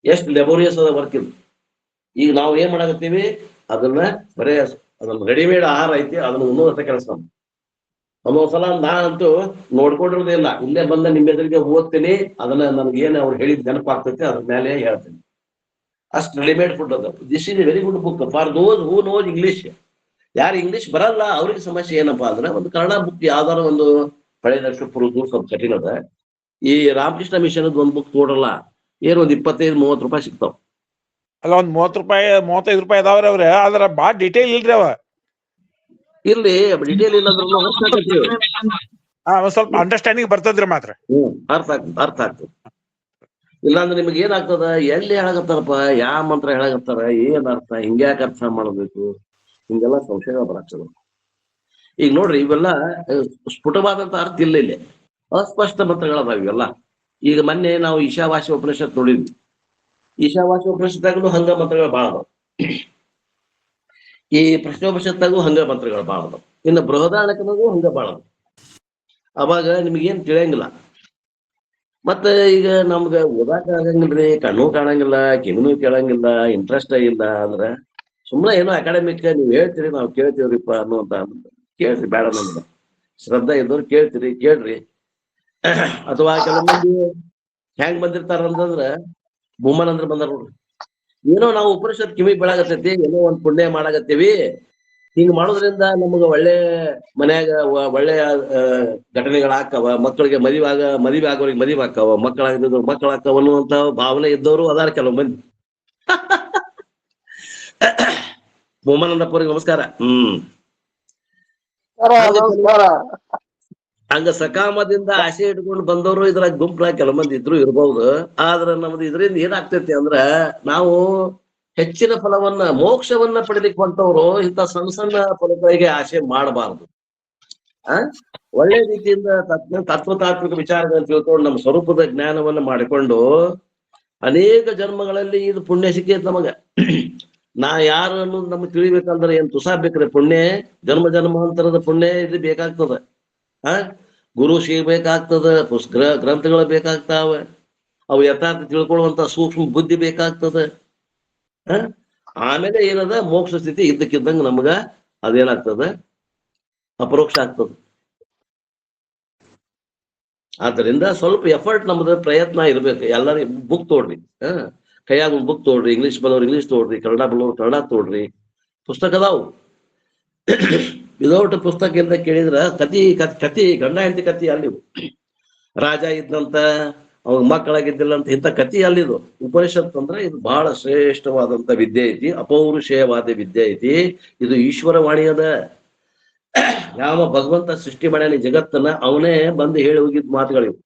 ಎಷ್ಟು ಲೆಬೋರಿಯಸ್ ಅದ ವರ್ಕ್ ಇದು. ಈಗ ನಾವು ಏನ್ ಮಾಡಕತ್ತೀವಿ, ಅದನ್ನ ಬರೇ ಅದನ್ನ ರೆಡಿಮೇಡ್ ಆಹಾರ ಐತಿ, ಅದನ್ನ ಉಣ್ಣುವಂತ ಕೆಲಸ. ಒಂದೊಂದ್ಸಲ ನಾನಂತೂ ನೋಡ್ಕೊಂಡಿರೋದೇ ಇಲ್ಲ, ಇಲ್ಲೇ ಬಂದ ನಿಮ್ಮ ಎದುರಿಗೆ ಓದ್ತೀನಿ, ಅದನ್ನ ನನ್ಗೆ ಏನ್ ಅವ್ರು ಹೇಳಿದ್ ನೆನಪಾಗ್ತೈತಿ, ಅದ್ರ ಮೇಲೆ ಹೇಳ್ತೀನಿ. ಅಷ್ಟು ರೆಡಿಮೇಡ್ ಫುಡ್ ಅದ. This is A very good book for those who knows English. ಯಾರು ಇಂಗ್ಲಿಷ್ ಬರಲ್ಲ ಅವ್ರಿಗೆ ಸಮಸ್ಯೆ ಏನಪ್ಪಾ ಅಂದ್ರೆ, ಒಂದು ಕನ್ನಡ ಬುಕ್ ಯಾವ್ದಾರ ಒಂದು ಹಳೆ ನರಸೀಪುರದ್ದು ಸ್ವಲ್ಪ ಕಠಿಣ ಅದ. ಈ ರಾಮಕೃಷ್ಣ ಮಿಷನ್ ಒಂದು ಬುಕ್ ನೋಡಲ್ಲ, ಏನು ಒಂದು 25-30 ರೂಪಾಯಿ ಸಿಗ್ತಾವ. ಅಲ್ಲ, ಒಂದ್ 30-35 ರೂಪಾಯಿ ಅದಾವ್ರಿ ಅವ್ರ. ಆದ್ರ ಬಾಳ ಡಿಟೇಲ್ ಇಲ್ರಿ ಅವ. ಇರ್ಲಿ, ಡಿಟೇಲ್ ಇಲ್ಲ ಅಂದ್ರೂ ಒಂದ್ ಸ್ವಲ್ಪ ಅಂಡರ್ಸ್ಟ್ಯಾಂಡಿಂಗ್ ಬರ್ತದ್ರಿ ಮಾತ್ರ. ಅರ್ಥ ಆಗ್ತದೆ. ಇಲ್ಲಾಂದ್ರೆ ನಿಮ್ಗೆ ಏನಾಗ್ತದ, ಎಲ್ಲಿ ಹೇಳಕತ್ತಾರಪ್ಪ, ಯಾವ ಮಂತ್ರ ಹೇಳಕತ್ತಾರ, ಏನ್ ಅರ್ಥ, ಹಿಂಗ್ಯಾಕ ಅರ್ಥ ಮಾಡಬೇಕು, ಹಿಂಗೆಲ್ಲ ಸಂಶಯ ಬರಾಕ್ತದ. ಈಗ ನೋಡ್ರಿ, ಇವೆಲ್ಲ ಸ್ಫುಟವಾದಂತ ಅರ್ಥ ಇಲ್ಲ, ಇಲ್ಲಿ ಅಸ್ಪಷ್ಟ ಮಂತ್ರಗಳದಾವ ಇವೆಲ್ಲ. ಈಗ ಮೊನ್ನೆ ನಾವು ಈಶಾವಾಸ್ಯ ಉಪನಿಷತ್ ನೋಡಿದ್ವಿ. ಈಶಾವಾಸ್ಯ ಉಪನಿಷತ್ತಾಗೂ ಹಂಗ ಮಂತ್ರಗಳು ಬಾಳ ಅದಾವ. ಈ ಪ್ರಶ್ನೋಪನಿಷತ್ತಾಗೂ ಹಂಗ ಮಂತ್ರಗಳು ಬಾಳ ಅದಾವ. ಇನ್ನು ಬೃಹದಾರಣ್ಯಕನಾಗೂ ಹಂಗ ಬಾಳ ಅದಾವ. ಅವಾಗ ನಿಮ್ಗೇನ್ ತಿಳಿಯಂಗಿಲ್ಲ. ಮತ್ತೆ ಈಗ ನಮ್ಗ ಓದಾಕ ಆಗಂಗಿಲ್ರಿ, ಕಣ್ಣು ಕಾಣಂಗಿಲ್ಲ, ಕಿವಿನೂ ಕೇಳಂಗಿಲ್ಲ, ಇಂಟ್ರೆಸ್ಟ್ ಇಲ್ಲ ಅಂದ್ರೆ ಸುಮ್ಮನೆ ಏನೋ ಅಕಾಡೆಮಿಕ್ ನೀವ್ ಹೇಳ್ತೀರಿ, ನಾವು ಕೇಳ್ತೀವ್ರಿಪ್ಪ ಅನ್ನುವಂತ ಕೇಳ್ರಿ. ಬೇಡ, ನಮ್ಗೆ ಶ್ರದ್ಧಾ ಇದ್ದವ್ರು ಕೇಳ್ರಿ. ಅಥವಾ ಕೆಲವು ಮಂದಿ ಹೆಂಗ್ ಬಂದಿರ್ತಾರ ಅಂತಂದ್ರ ಬೊಮ್ಮನಂದ್ರ ಬಂದಾರ ನೋಡ್ರಿ. ಏನೋ ನಾವು ಉಪನಿಷತ್ ಕಿವಿ ಬೆಳಗತ್ತೈತಿ, ಏನೋ ಒಂದ್ ಪುಣ್ಯ ಮಾಡಾಕತ್ತೀವಿ, ಹಿಂಗ್ ಮಾಡೋದ್ರಿಂದ ನಮಗ ಒಳ್ಳೆ ಮನ್ಯಾಗ ಒಳ್ಳೆ ಘಟನೆಗಳಾಗ್ತಾವ, ಮಕ್ಕಳಿಗೆ ಮದುವೆ ಆಗೋರಿಗೆ ಮದುವೆ ಆಕ್ಕಾವ, ಮಕ್ಕಳಾಗ್ತಾವ ಅನ್ನುವಂತ ಭಾವನೆ ಇದ್ದವರು ಅದಾರ ಕೆಲವು ಮಂದಿ. ಬೊಮ್ಮನಂದಪ್ಪವ್ರಿಗೆ ನಮಸ್ಕಾರ. ಹಂಗ ಸಕಾಮದಿಂದ ಆಸೆ ಇಟ್ಕೊಂಡು ಬಂದವರು ಇದ್ರಾಗ ಗುಂಪುಗಳಾಗ ಕೆಲವು ಮಂದಿ ಇರ್ಬಹುದು. ಆದ್ರ ನಮ್ದು ಇದರಿಂದ ಏನಾಗ್ತೈತಿ ಅಂದ್ರ, ನಾವು ಹೆಚ್ಚಿನ ಫಲವನ್ನ, ಮೋಕ್ಷವನ್ನ ಪಡಿಲಿಕ್ಕೆ ಹೊಂಟವ್ರು ಇಂಥ ಸಣ್ಣ ಫಲಗಳಿಗೆ ಆಸೆ ಮಾಡಬಾರದು. ಒಳ್ಳೆ ರೀತಿಯಿಂದ ತತ್ವತಾತ್ವಿಕ ವಿಚಾರಗಳನ್ನು ತಿಳ್ಕೊಂಡು ನಮ್ಮ ಸ್ವರೂಪದ ಜ್ಞಾನವನ್ನ ಮಾಡಿಕೊಂಡು ಅನೇಕ ಜನ್ಮಗಳಲ್ಲಿ ಇದು ಪುಣ್ಯ ಸಿಕ್ಕೈತಿ ನಮಗ. ನಾ ಯಾರು ಅನ್ನೋದು ನಮ್ಗೆ ತಿಳಿಬೇಕಂದ್ರೆ ಏನ್ ತುಸಾ ಬೇಕ್ರಿ? ಪುಣ್ಯ ಜನ್ಮ ಜನ್ಮಾಂತರದ ಪುಣ್ಯ ಇದು ಬೇಕಾಗ್ತದ. ಗುರು ಸಿಗ್ಬೇಕಾಗ್ತದ, ಗ್ರಂಥಗಳು ಬೇಕಾಗ್ತಾವ, ಅವು ಯಥಾರ್ಥ ತಿಳ್ಕೊಳ್ಳುವಂತ ಸೂಕ್ಷ್ಮ ಬುದ್ಧಿ ಬೇಕಾಗ್ತದ. ಆಮೇಲೆ ಏನದ ಮೋಕ್ಷ ಸ್ಥಿತಿ ಇದ್ದಕ್ಕಿದ್ದಂಗ ನಮ್ಗ ಅದೇನಾಗ್ತದ, ಅಪರೋಕ್ಷ ಆಗ್ತದ. ಆದ್ದರಿಂದ ಸ್ವಲ್ಪ ಎಫರ್ಟ್ ನಮ್ದು ಪ್ರಯತ್ನ ಇರ್ಬೇಕು. ಎಲ್ಲರೂ ಬುಕ್ ತೋಡ್ರಿ, ಕೈಯಾಗ ಒಂದು ಬುಕ್ ತೋಡ್ರಿ, ಇಂಗ್ಲಿಷ್ ಬರೋರು ಇಂಗ್ಲಿಷ್ ತೋಡ್ರಿ, ಕನ್ನಡ ಬರೋರು ಕನ್ನಡ ತೋಡ್ರಿ. ಪುಸ್ತಕ ಅದಾವು. ವಿದೌಟ್ ಪುಸ್ತಕ ಅಂತ ಕೇಳಿದ್ರ ಕತಿ ಗಂಡ ಹೆಂಡತಿ ಕತಿ ಅಲ್ಲಿವು. ರಾಜ ಇದ್ದಂತ ಅವಾಗ ಮಕ್ಕಳಾಗಿದ್ದಿಲ್ಲ ಅಂತ ಇಂಥ ಕತಿ ಅಲ್ಲಿದು. ಉಪನಿಷತ್ ಅಂದ್ರೆ ಇದು ಬಹಳ ಶ್ರೇಷ್ಠವಾದಂತ ವಿದ್ಯೆ ಐತಿ, ಅಪೌರುಷೇಯವಾದ ವಿದ್ಯೆ ಐತಿ. ಇದು ಈಶ್ವರ ವಾಣಿ ಅದ. ಯಾವ ಭಗವಂತ ಸೃಷ್ಟಿ ಮಾಡ್ಯಾನ ಜಗತ್ತನ್ನ ಅವನೇ ಬಂದು ಹೇಳಿ ಹೋಗಿದ್ ಮಾತುಗಳಿವು,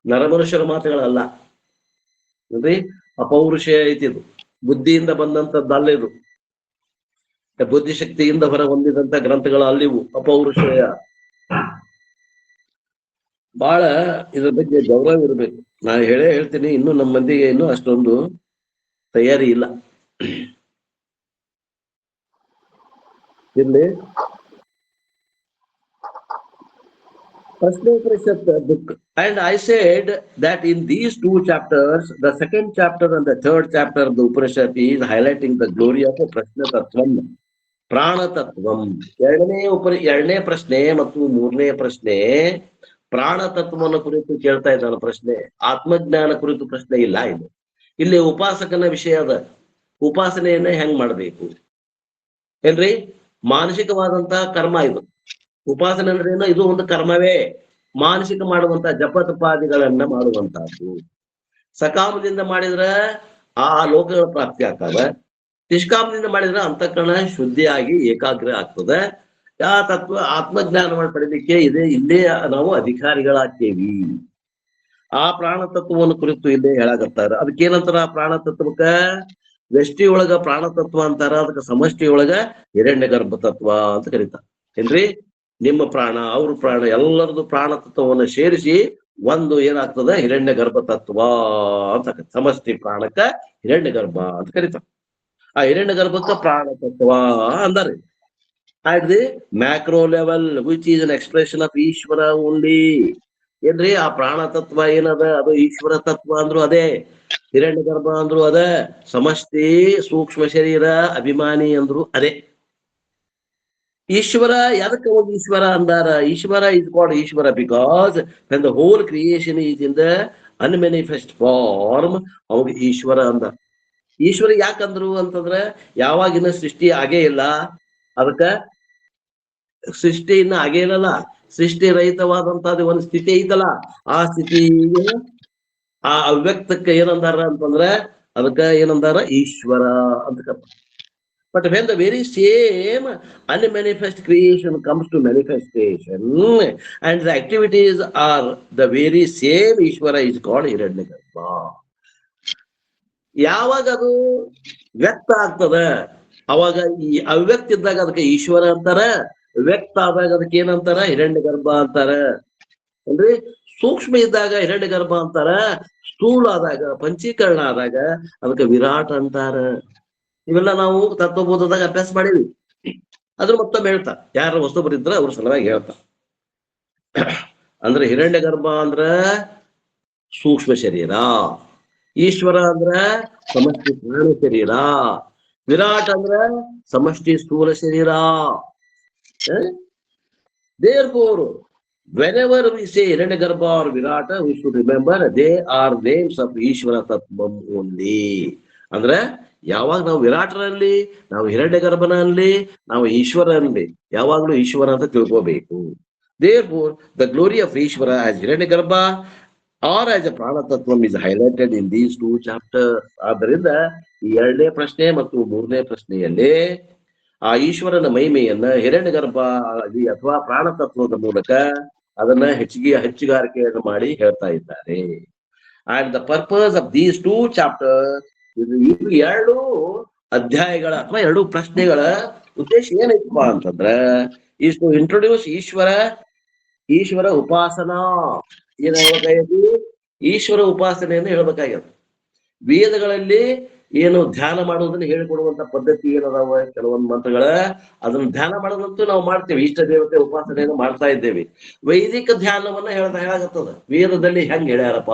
ನರಮನುಷ್ಯರ ಮಾತುಗಳಲ್ಲ. ನೋಡ್ರಿ, ಅಪೌರುಷೇಯ ಐತಿ ಇದು. ಬುದ್ಧಿಯಿಂದ ಬಂದಂತದ್ದಲ್ಲ ಇದು. ಬುದ್ಧಿಶಕ್ತಿಯಿಂದ ಹೊರ ಹೊಂದಿದಂತ ಗ್ರಂಥಗಳು ಅಲ್ಲಿವು, ಅಪೌರುಷೇಯ. ಬಹಳ ಇದ್ರ ಬಗ್ಗೆ ಗೌರವ ಇರ್ಬೇಕು. ನಾ ಹೇಳ್ತೀನಿ, ಇನ್ನು ನಮ್ಮ ಮಂದಿಗೆ ಇನ್ನೂ ಅಷ್ಟೊಂದು ತಯಾರಿ ಇಲ್ಲ. ಇಲ್ಲಿ Prashnoparishad book, and I said that in these two chapters, the second chapter and the third chapter of the Upanishad is highlighting the glory of Prashna Tattvam, Prana Tattvam. ಎರಡನೇ ಪ್ರಶ್ನೆ ಮತ್ತು ಮೂರನೇ ಪ್ರಶ್ನೆ ಪ್ರಾಣ ತತ್ವವನ್ನು ಕುರಿತು ಕೇಳ್ತಾ ಇದ್ದಾನೆ ಪ್ರಶ್ನೆ. ಆತ್ಮಜ್ಞಾನ ಕುರಿತು ಪ್ರಶ್ನೆ ಇಲ್ಲ. ಇಲ್ಲಿ ಉಪಾಸಕನ ವಿಷಯ ಅದ. ಉಪಾಸನೆಯನ್ನ ಹೆಂಗ್ ಮಾಡ್ಬೇಕು ಏನ್ರಿ? ಮಾನಸಿಕವಾದಂತಹ ಕರ್ಮ ಇದು. ಉಪಾಸನೆ ಅಂದ್ರೆ ಏನು? ಇದು ಒಂದು ಕರ್ಮವೇ. ಮಾನಸಿಕ ಮಾಡುವಂತ ಜಪ ತಪಾದಿಗಳನ್ನ ಮಾಡುವಂತಹದ್ದು. ಸಕಾಮದಿಂದ ಮಾಡಿದ್ರ ಆ ಲೋಕಗಳ ಪ್ರಾಪ್ತಿ ಆಗ್ತವ. ನಿಷ್ಕಾಮದಿಂದ ಮಾಡಿದ್ರೆ ಅಂತಃಕರಣ ಶುದ್ಧಿಯಾಗಿ ಏಕಾಗ್ರ ಆಗ್ತದೆ. ಆ ತತ್ವ ಆತ್ಮಜ್ಞಾನವನ್ನು ಪಡೆಯಲಿಕ್ಕೆ ಇಲ್ಲೇ ನಾವು ಅಧಿಕಾರಿಗಳಾಗ್ತೇವಿ. ಆ ಪ್ರಾಣ ತತ್ವವನ್ನು ಕುರಿತು ಇಲ್ಲೇ ಹೇಳಾಕತ್ತಾರ. ಅದಕ್ಕೇನಂತಾರ? ಆ ಪ್ರಾಣ ತತ್ವಕ್ಕ ವ್ಯಷ್ಟಿ ಒಳಗ ಪ್ರಾಣ ತತ್ವ ಅಂತಾರ, ಅದಕ್ಕೆ ಸಮಷ್ಟಿ ಒಳಗ ಹಿರಣ್ಯ ಗರ್ಭ ತತ್ವ ಅಂತ ಕರೀತಾರ. ಏನ್ರಿ? ನಿಮ್ಮ ಪ್ರಾಣ, ಅವ್ರ ಪ್ರಾಣ, ಎಲ್ಲರದು ಪ್ರಾಣ ತತ್ವವನ್ನು ಸೇರಿಸಿ ಒಂದು ಏನಾಗ್ತದ? ಹಿರಣ್ಯ ಗರ್ಭ ತತ್ವ ಅಂತ. ಸಮಷ್ಟಿ ಪ್ರಾಣಕ್ಕ ಹಿರಣ್ಯ ಗರ್ಭ ಅಂತ ಕರೀತಾರ. ಆ ಹಿರಣ್ಯ ಗರ್ಭಕ್ಕ ಪ್ರಾಣ ತತ್ವ ಅಂದಾರೆ. at the macro level, which is an expression of Ishvara only. ಏನ್ರಿ? ಆ ಪ್ರಾಣ ತತ್ವ ಏನದ? ಅದು ಈಶ್ವರ ತತ್ವ ಅಂದ್ರು ಅದೇ, ಹಿರಣ್ಯ ಗರ್ಭ ಅಂದ್ರು ಅದ, ಸಮಷ್ಟಿ ಸೂಕ್ಷ್ಮ ಶರೀರ ಅಭಿಮಾನಿ ಅಂದ್ರು ಅದೇ. ಈಶ್ವರ ಎದಕ್ಕೆ ಒಂದು ಈಶ್ವರ ಅಂದಾರ? Ishwara is called Ishwara because when the whole creation is in the unmanifest form, ಅವಾಗ ಈಶ್ವರ ಅಂದ. ಈಶ್ವರ ಯಾಕಂದ್ರು ಅಂತಂದ್ರೆ ಯಾವಾಗಿನ ಸೃಷ್ಟಿ ಆಗೇ ಇಲ್ಲ, ಅದಕ್ಕ ಸೃಷ್ಟಿ ಇನ್ನ ಆಗೇ ಇಲ್ಲಲ್ಲ. ಸೃಷ್ಟಿ ರಹಿತವಾದಂತದ್ದು ಒಂದು ಸ್ಥಿತಿ ಐತಲ್ಲ, ಆ ಸ್ಥಿತಿಗೆ ಆ ಅವ್ಯಕ್ತಕ್ಕೆ ಏನಂದಾರ ಅಂತಂದ್ರೆ ಅದಕ್ಕ ಏನಂದಾರ? ಈಶ್ವರ ಅಂತ. But when the very same unmanifest creation comes to manifestation and the activities are the very same, Ishvara is called Hiranyagarbha. ಯಾವಾಗ ಅದು ವ್ಯಕ್ತ ಆಗ್ತದ ಅವಾಗ ಈ ಅವ್ಯಕ್ತ ಇದ್ದಾಗ ಅದಕ್ಕೆ ಈಶ್ವರ ಅಂತಾರ, ವ್ಯಕ್ತ ಆದಾಗ ಅದಕ್ಕೆ ಏನಂತಾರ? ಹಿರಣ್ಯ ಗರ್ಭ ಅಂತಾರ. ಅಂದ್ರೆ ಸೂಕ್ಷ್ಮ ಇದ್ದಾಗ ಹಿರಣ್ಯ ಗರ್ಭ ಅಂತಾರ, ಸ್ಥೂಲ ಆದಾಗ ಪಂಚೀಕರಣ ಆದಾಗ ಅದಕ್ಕೆ ವಿರಾಟ್ ಅಂತಾರ. ಇವೆಲ್ಲ ನಾವು ತತ್ವಬೋಧದಾಗ ಅಭ್ಯಾಸ ಮಾಡಿವಿ. ಅದ್ರ ಮತ್ತೊಮ್ಮೆ ಹೇಳ್ತಾ, ಯಾರ ಹೊಸಬರಿದ್ರ ಅವ್ರ ಸಲುವಾಗಿ ಹೇಳ್ತಾ. ಅಂದ್ರೆ ಹಿರಣ್ಯ ಗರ್ಭ ಅಂದ್ರ ಸೂಕ್ಷ್ಮ ಶರೀರ, ಈಶ್ವರ ಅಂದ್ರ ಸಮಷ್ಟಿ ಪ್ರಾಣ ಶರೀರ, ವಿರಾಟ್ ಅಂದ್ರ ಸಮಷ್ಟಿ ಸ್ಥೂಲ ಶರೀರ. Therefore, whenever we say Hiranyagarbha or Virata, we should remember they are names of Ishvara Tattvam only. ಅಂದ್ರೆ ಯಾವಾಗ ನಾವು ವಿರಾಟರಲ್ಲಿ, ನಾವು ಹಿರಣ್ಯಗರ್ಭನಲ್ಲಿ, ನಾವು ಈಶ್ವರನಲ್ಲಿ ಯಾವಾಗ್ಲೂ ಈಶ್ವರ ಅಂತ ತಿಳ್ಕೋಬೇಕು. Therefore, the glory of Ishvara as Hiranyagarbha or as a Prana Tattvam is highlighted in these two chapters. ಆದ್ದರಿಂದ ಈ ಎರಡನೇ ಪ್ರಶ್ನೆ ಮತ್ತು ಮೂರನೇ ಪ್ರಶ್ನೆಯಲ್ಲಿ ಆ ಈಶ್ವರನ ಮಹಿಮೆಯನ್ನ ಹಿರಣ್ಯಗರ್ಭ ಅಥವಾ ಪ್ರಾಣ ತತ್ವದ ಮೂಲಕ ಅದನ್ನ ಹೆಚ್ಚುಗಾರಿಕೆಯನ್ನು ಮಾಡಿ ಹೇಳ್ತಾ ಇದ್ದಾರೆ. And the purpose of these two chapters, ಇದು ಎರಡು ಅಧ್ಯಾಯಗಳ ಅಥವಾ ಎರಡು ಪ್ರಶ್ನೆಗಳ ಉದ್ದೇಶ ಏನೈತಪ್ಪ ಅಂತಂದ್ರ ಈಸ್ ಟು ಇಂಟ್ರೊಡ್ಯೂಸ್ ಈಶ್ವರ ಉಪಾಸನಾ. ಏನ್ ಹೇಳ್ಬೇಕಾಗ್ಯದ? ಈಶ್ವರ ಉಪಾಸನೆಯನ್ನು ಹೇಳ್ಬೇಕಾಗ್ಯದ. ವೇದಗಳಲ್ಲಿ ಏನು ಧ್ಯಾನ ಮಾಡೋದನ್ನ ಹೇಳಿಕೊಡುವಂತ ಪದ್ಧತಿ ಏನದಾವ ಕೆಲವೊಂದು ಮಂತ್ರಗಳ ಅದನ್ನ ಧ್ಯಾನ ಮಾಡೋದಂತೂ ನಾವು ಮಾಡ್ತೇವೆ, ಇಷ್ಟ ದೇವತೆ ಉಪಾಸನೆಯನ್ನು ಮಾಡ್ತಾ ಇದ್ದೇವೆ. ವೈದಿಕ ಧ್ಯಾನವನ್ನ ಹೇಳಾಗತ್ತದ. ವೇದದಲ್ಲಿ ಹೆಂಗ್ ಹೇಳ್ಯಾರಪ್ಪ,